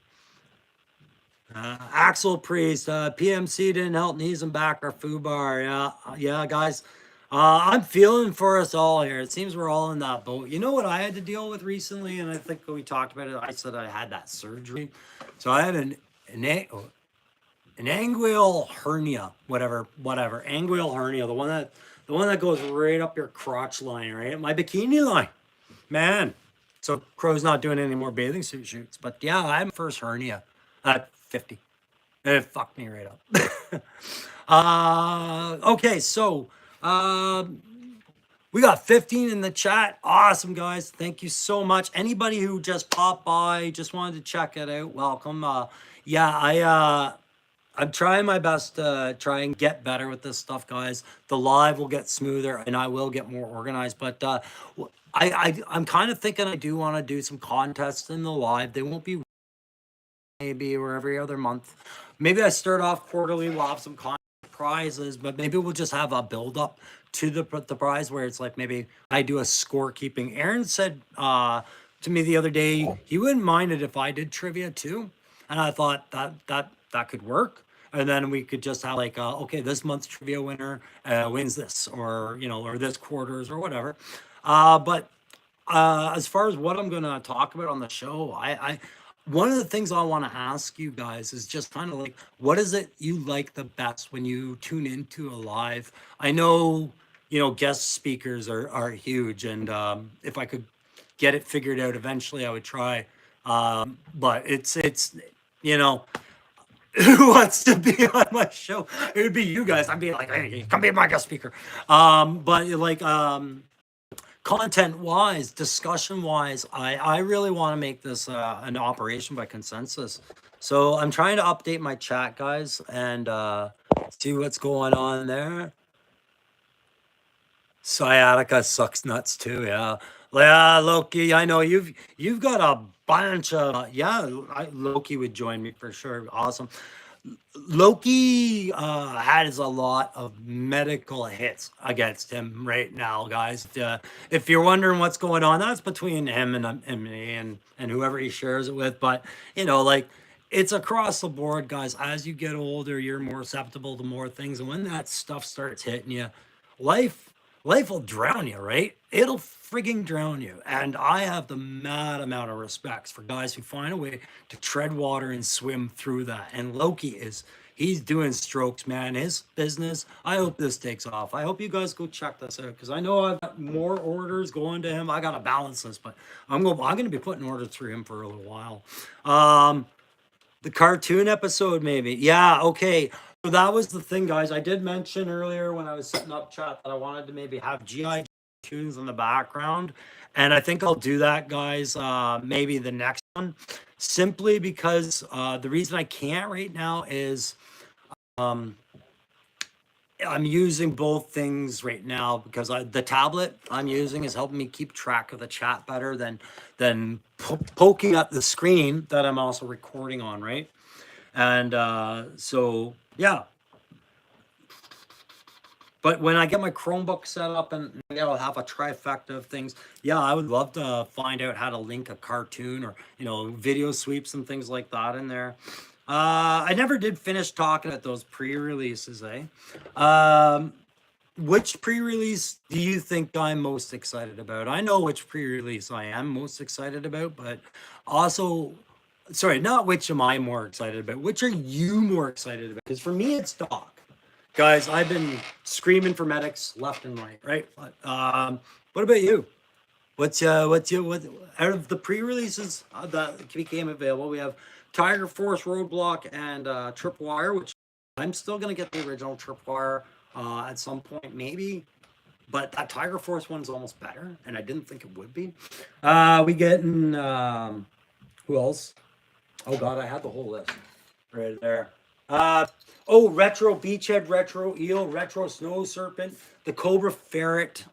Axel Priest, PMC didn't help knees and back our foo bar. Yeah, yeah, guys. I'm feeling for us all here. It seems we're all in that boat. You know what I had to deal with recently, and I think we talked about it. I said I had that surgery, so I had an angual hernia, whatever, angual hernia, the one that goes right up your crotch line, right, my bikini line, man. So Crow's not doing any more bathing suit shoots, but yeah, I had my first hernia at 50. And it fucked me right up. Okay, so we got 15 in the chat. Awesome, guys. Thank you so much. Anybody who just popped by, just wanted to check it out, welcome. Yeah, I'm trying my best to try and get better with this stuff, guys. The live will get smoother, and I will get more organized. But I'm kind of thinking I do want to do some contests in the live. They won't be maybe or every other month. Maybe I start off quarterly. We'll have some prizes, but maybe we'll just have a build up to the prize where it's like maybe I do a scorekeeping. Aaron said to me the other day he wouldn't mind it if I did trivia too, and I thought that could work. And then we could just have like, okay, this month's trivia winner wins this, or or this quarter's or whatever. But as far as what I'm going to talk about on the show, I one of the things I want to ask you guys is just kind of like, what is it you like the best when you tune into a live? I know, guest speakers are huge, and if I could get it figured out eventually, I would try. But it's you know, who wants to be on my show? It would be you guys. I'd be like, hey, come be my guest speaker. But like content wise, discussion wise, I really want to make this an operation by consensus. So I'm trying to update my chat, guys, and see what's going on there. Sciatica sucks nuts too. Yeah, yeah, Loki. I know you've got a bunch of yeah. Loki would join me for sure. Awesome. Loki has a lot of medical hits against him right now, guys. If you're wondering what's going on, that's between him and me and whoever he shares it with. But like it's across the board, guys. As you get older, you're more susceptible to more things, and when that stuff starts hitting you, life life will drown you, right? It'll frigging drown you. And I have the mad amount of respects for guys who find a way to tread water and swim through that. And Loki he's doing strokes, man. His business. I hope this takes off. I hope you guys go check this out because I know I've got more orders going to him. I gotta balance this, but I'm gonna be putting orders through him for a little while. The cartoon episode, maybe. Yeah, okay. So that was the thing, guys. I did mention earlier when I was setting up chat that I wanted to maybe have GI tunes in the background. And I think I'll do that, guys, maybe the next one. Simply because the reason I can't right now is um, I'm using both things right now because the tablet I'm using is helping me keep track of the chat better than poking at the screen that I'm also recording on, right? And so yeah, but when I get my Chromebook set up and I'll have a trifecta of things, yeah, I would love to find out how to link a cartoon or video sweeps and things like that in there. I never did finish talking at those pre-releases, eh? Which pre-release do you think I'm most excited about? I know which pre-release I am most excited about, but also sorry, not which am I more excited about. Which are you more excited about? Because for me, it's Doc. Guys, I've been screaming for medics left and right, right? What about you? What out of the pre-releases that became available? We have Tiger Force Roadblock and Tripwire, which I'm still gonna get the original Tripwire at some point, maybe. But that Tiger Force one's almost better, and I didn't think it would be. We getting who else? Oh God, I had the whole list right there. Uh, oh, retro beachhead, retro eel, retro snow serpent, the cobra ferret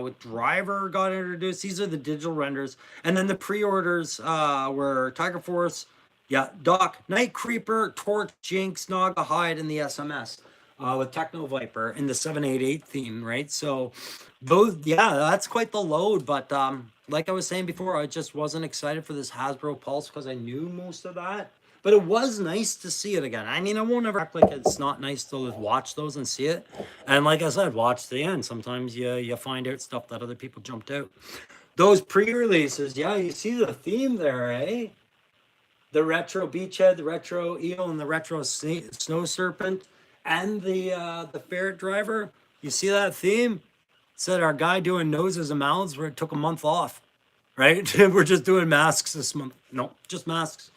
with driver got introduced. These are the digital renders, and then the pre-orders were Tiger Force, yeah, Doc, Night Creeper, Torch, Jinx, Naga Hide, and the SMS with Techno Viper in the 788 theme, right? So those, yeah, that's quite the load. But like I was saying before, I just wasn't excited for this Hasbro Pulse because I knew most of that. But it was nice to see it again. I mean, I won't ever act like it's not nice to watch those and see it. And like I said, watch the end. Sometimes you find out stuff that other people jumped out. Those pre-releases, yeah, you see the theme there, eh? The retro beachhead, the retro eel, and the retro snow serpent, and the ferret driver. You see that theme? It said our guy doing noses and mouths where it took a month off, right? We're just doing masks this month. No, just masks.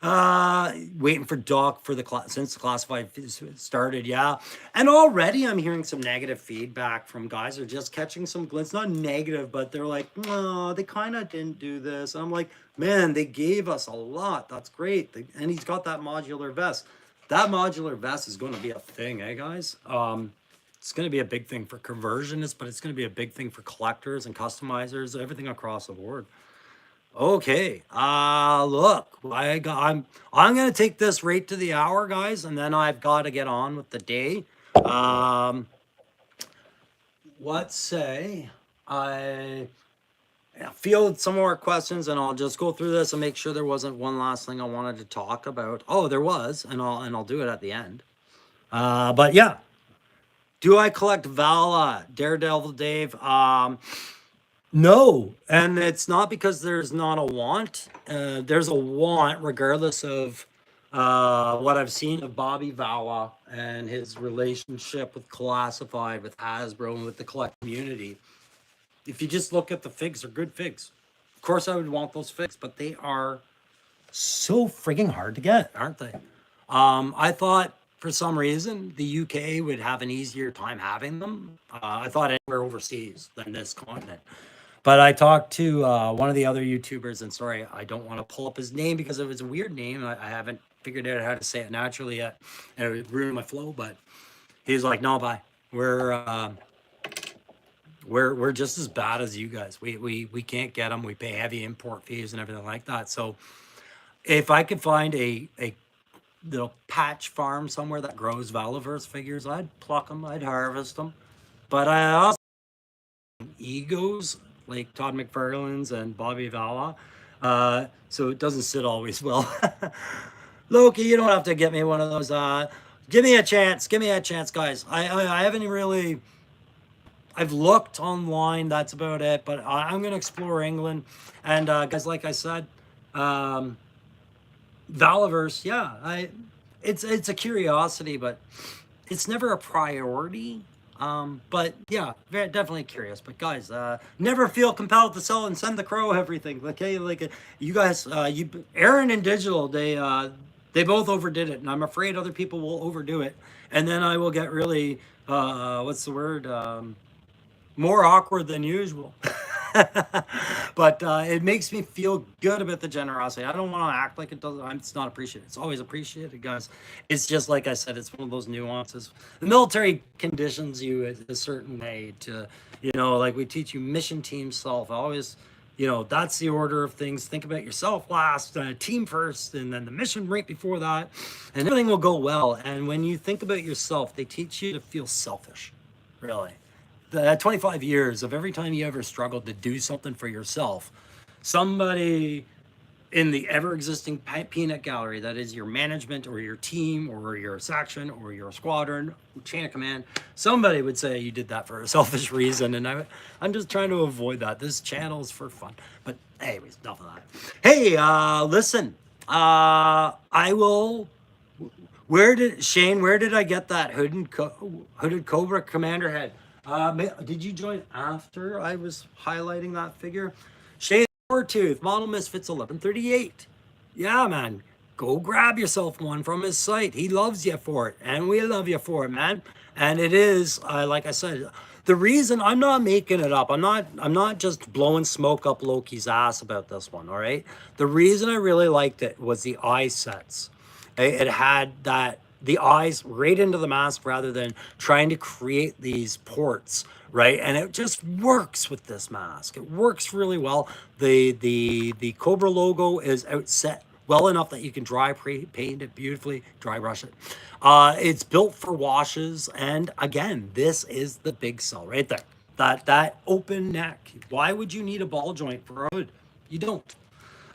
Waiting for Doc for the class since the classified started, yeah. And already I'm hearing some negative feedback from guys who are just catching some glints, not negative, but they're like, no, they kind of didn't do this. And I'm like, man, they gave us a lot. That's great. And he's got that modular vest. That modular vest is going to be a thing, eh, guys? It's going to be a big thing for conversionists, but it's going to be a big thing for collectors and customizers, everything across the board. Okay. Look, I'm gonna take this right to the hour, guys, and then I've got to get on with the day. Um, let's say I field some more questions, and I'll just go through this and make sure there wasn't one last thing I wanted to talk about. Oh, there was, and I'll do it at the end. But yeah, do I collect Vala, Daredevil Dave? No, and it's not because there's not a want. There's a want, regardless of what I've seen of Bobby Vala and his relationship with Classified, with Hasbro, and with the collect community. If you just look at the figs, they're good figs. Of course, I would want those figs, but they are so frigging hard to get, aren't they? I thought for some reason the UK would have an easier time having them. I thought anywhere overseas than this continent. But I talked to one of the other YouTubers, and sorry, I don't want to pull up his name because it was a weird name. I haven't figured out how to say it naturally yet, and it would ruin my flow. But he's like, "No, bye. We're just as bad as you guys. We can't get them. We pay heavy import fees and everything like that. So if I could find a little patch farm somewhere that grows Valaverse figures, I'd pluck them. I'd harvest them. But I also egos like Todd McFarlane's and Bobby Vala. So it doesn't sit always well. Loki, you don't have to get me one of those. Give me a chance. Give me a chance, guys. I haven't really. I've looked online. That's about it. But I'm gonna explore England, and guys, like I said, Valaverse. Yeah, it's a curiosity, but it's never a priority. But yeah, very definitely curious. But guys, never feel compelled to sell and send the crow everything. Okay, like you guys, Aaron and Digital, they both overdid it, and I'm afraid other people will overdo it, and then I will get really, what's the word, more awkward than usual. But it makes me feel good about the generosity. I don't want to act like it doesn't. It's not appreciated. It's always appreciated, guys. It's just like I said. It's one of those nuances. The military conditions you a certain way to, like we teach you mission, team, self. Always, that's the order of things. Think about yourself last, team first, and then the mission right before that, and everything will go well. And when you think about yourself, they teach you to feel selfish, really. The 25 years of every time you ever struggled to do something for yourself, somebody in the ever existing peanut gallery, that is your management or your team or your section or your squadron, chain of command, somebody would say you did that for a selfish reason. And I'm just trying to avoid that. This channel is for fun. But anyways, enough of that. Hey, listen, I will. Where did I get that hooded Cobra Commander head? Did you join after I was highlighting that figure? Shane Tooth, Model Misfits 1138. Yeah, man. Go grab yourself one from his site. He loves you for it, and we love you for it, man. And it is, like I said, the reason I'm not making it up. I'm not just blowing smoke up Loki's ass about this one. All right. The reason I really liked it was the eye sets. It had that the eyes right into the mask rather than trying to create these ports, right? And it just works with this mask. It works really well. The Cobra logo is outset well enough that you can dry paint it beautifully, dry brush it. It's built for washes, and again, this is the big sell right there. That open neck. Why would you need a ball joint for a hood? You don't.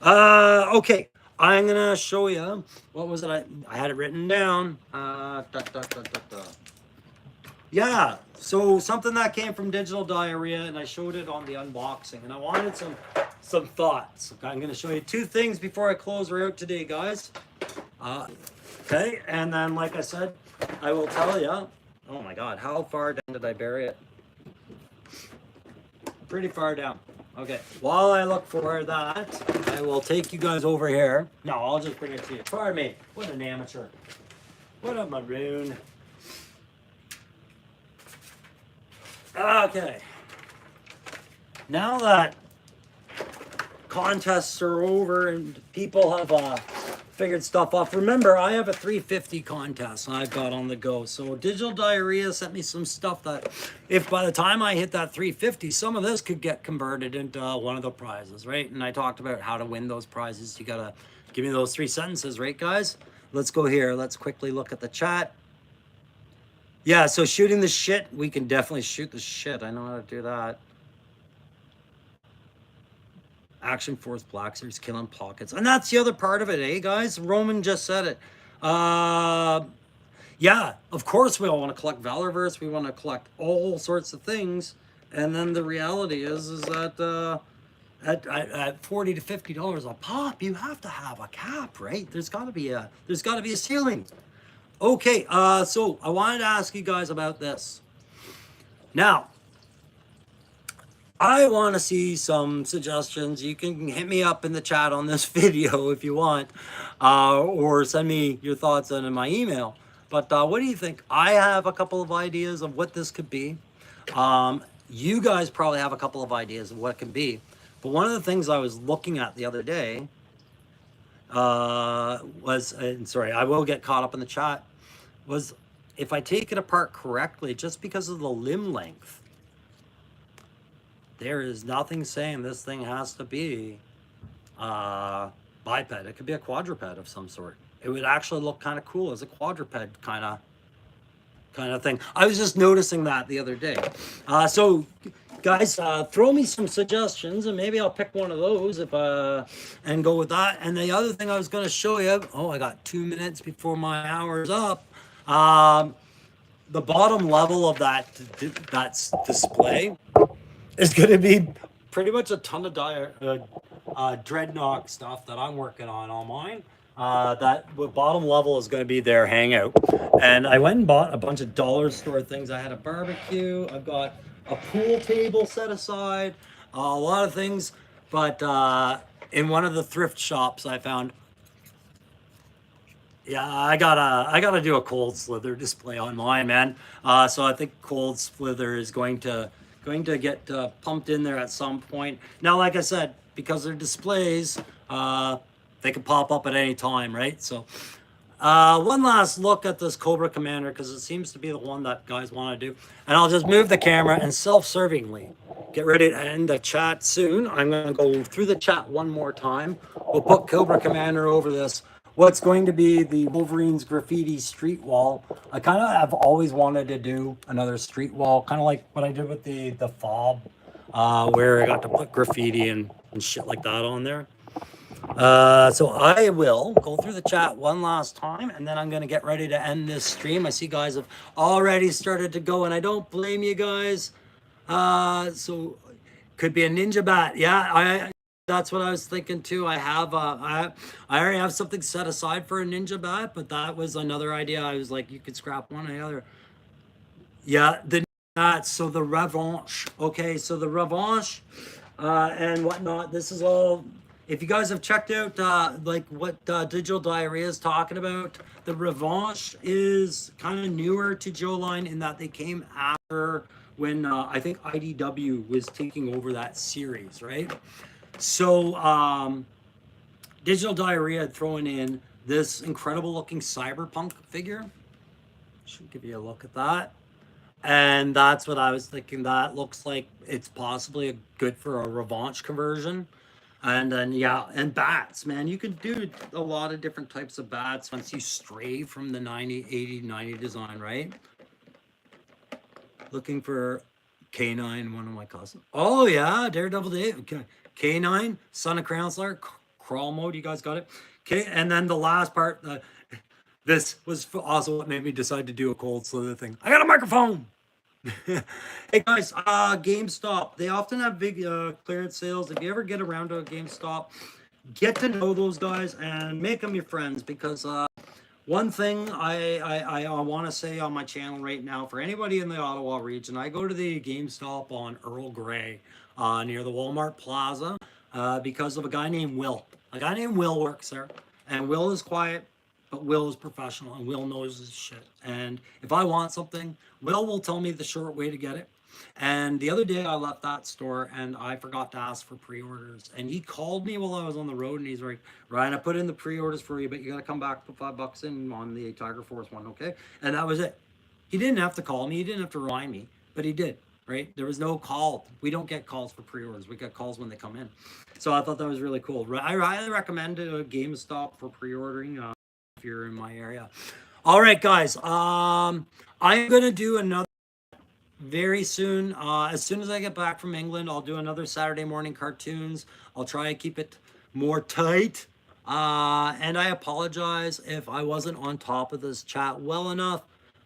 Okay. I'm gonna show you. What was it? I had it written down. Yeah. So something that came from Digital Diarrhea, and I showed it on the unboxing, and I wanted some thoughts. Okay, I'm gonna show you two things before I close her out today, guys. Okay, and then like I said, I will tell you. Oh my God, how far down did I bury it? Pretty far down. Okay, while I look for that, I will take you guys over here. No, I'll just bring it to you. Pardon me. What an amateur. What a maroon. Okay. Now that contests are over and people have figured stuff off. Remember, I have a 350 contest I've got on the go. So Digital Diarrhea sent me some stuff that if by the time I hit that 350, some of this could get converted into one of the prizes, right? And I talked about how to win those prizes. You got to give me those 3 sentences, right, guys? Let's go here. Let's quickly look at the chat. Yeah, so shooting the shit, we can definitely shoot the shit. I know how to do that. Action Force Black Series killing pockets. And that's the other part of it, eh, guys? Roman just said it. Yeah, of course we all want to collect Valorverse. We want to collect all sorts of things. And then the reality is that at $40 to $50 a pop, you have to have a cap, right? There's got to be a ceiling. Okay, so I wanted to ask you guys about this. Now, I want to see some suggestions. You can hit me up in the chat on this video if you want, or send me your thoughts in my email. But what do you think? I have a couple of ideas of what this could be. You guys probably have a couple of ideas of what it can be. But one of the things I was looking at the other day was, and sorry, I will get caught up in the chat, was if I take it apart correctly, just because of the limb length, there is nothing saying this thing has to be biped. It could be a quadruped of some sort. It would actually look kind of cool as a quadruped kind of thing. I was just noticing that the other day. So guys, throw me some suggestions and maybe I'll pick one of those and go with that. And the other thing I was going to show you, I got 2 minutes before my hour's up. The bottom level of that display is going to be pretty much a ton of Dreadnought stuff that I'm working on mine. That bottom level is going to be their hangout. And I went and bought a bunch of dollar store things. I had a barbecue. I've got a pool table set aside, a lot of things. But in one of the thrift shops, I found, yeah, I gotta do a Cold Slither display on mine, man. So I think Cold Slither is going to get pumped in there at some point. Now, like I said, because they're displays, they can pop up at any time, right? So one last look at this Cobra Commander, because it seems to be the one that guys want to do. And I'll just move the camera and self-servingly get ready to end the chat soon. I'm going to go through the chat one more time. We'll put Cobra Commander over this. What's going to be the Wolverine's graffiti street wall. I kind of have always wanted to do another street wall, kind of like what I did with the fob, where I got to put graffiti and shit like that on there. So I will go through the chat one last time, and then I'm going to get ready to end this stream. I see guys have already started to go, and I don't blame you guys. So could be a ninja bat. Yeah, That's what I was thinking too. I already have something set aside for a ninja bat, but that was another idea. I was like, you could scrap one or the other. Yeah, the that so the revanche. Okay, so the revanche and whatnot. This is all. If you guys have checked out like what Digital Diarrhea is talking about, the revanche is kind of newer to Joe Line in that they came after when I think IDW was taking over that series, right? So Digital Diarrhea had thrown in this incredible looking cyberpunk figure. Should give you a look at that. And that's what I was thinking. That looks like it's possibly good for a revanche conversion. And then, yeah, and bats, man. You can do a lot of different types of bats once you stray from the 90, 80, 90 design, right? Looking for K9, one of my cousins. Oh, yeah, Daredevil Dave. Okay. K9, Son of Crown Slayer, crawl mode. You guys got it? Okay, and then the last part, this was also what made me decide to do a cold slither thing. I got a microphone. Hey guys, GameStop. They often have big clearance sales. If you ever get around to a GameStop, get to know those guys and make them your friends because one thing I want to say on my channel right now for anybody in the Ottawa region, I go to the GameStop on Earl Grey near the Walmart Plaza because of a guy named Will. A guy named Will works there, and Will is quiet, but Will is professional, and Will knows his shit. And if I want something, Will will tell me the short way to get it. And the other day I left that store and I forgot to ask for pre-orders. And he called me while I was on the road and he's like, Ryan, I put in the pre-orders for you, but you got to come back, put $5 in on the Tiger Force one, okay? And that was it. He didn't have to call me. He didn't have to remind me, but he did, right? There was no call. We don't get calls for pre-orders. We get calls when they come in. So I thought that was really cool. I highly recommend a GameStop for pre-ordering if you're in my area. All right, guys. I'm going to do another very soon. As soon as I get back from England, I'll do another Saturday morning cartoons. I'll try and keep it more tight. And I apologize if I wasn't on top of this chat well enough.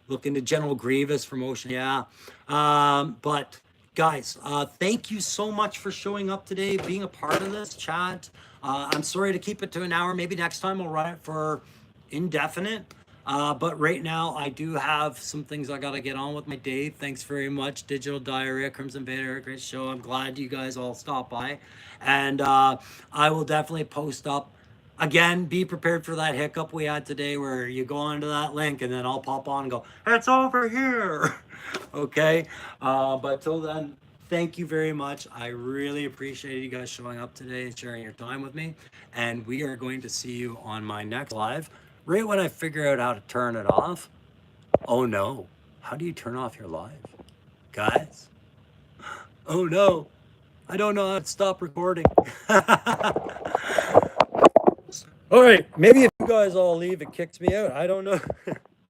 Looking to General Grievous for motion, yeah. But guys, thank you so much for showing up today, being a part of this chat. I'm sorry to keep it to an hour. Maybe next time I'll run it for indefinite. But right now, I do have some things I got to get on with my day. Thanks very much, Digital Diarrhea, Crimson Vader, great show. I'm glad you guys all stopped by. And I will definitely post up. Again, be prepared for that hiccup we had today where you go onto that link and then I'll pop on and go, it's over here. Okay? But till then, thank you very much. I really appreciate you guys showing up today and sharing your time with me. And we are going to see you on my next live. Right when I figure out how to turn it off. Oh no, how do you turn off your live? Guys? Oh no, I don't know how to stop recording. All right, maybe if you guys all leave, it kicks me out. I don't know.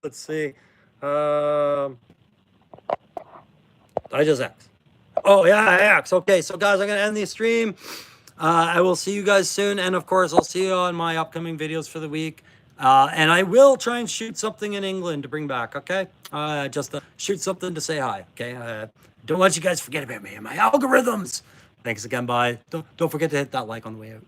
Let's see. I just X. Oh yeah, I X. Okay, so guys, I'm gonna end the stream. I will see you guys soon. And of course, I'll see you on my upcoming videos for the week. And I will try and shoot something in England to bring back, okay? Just shoot something to say hi, okay? Don't let you guys forget about me and my algorithms. Thanks again, bye. Don't forget to hit that like on the way out.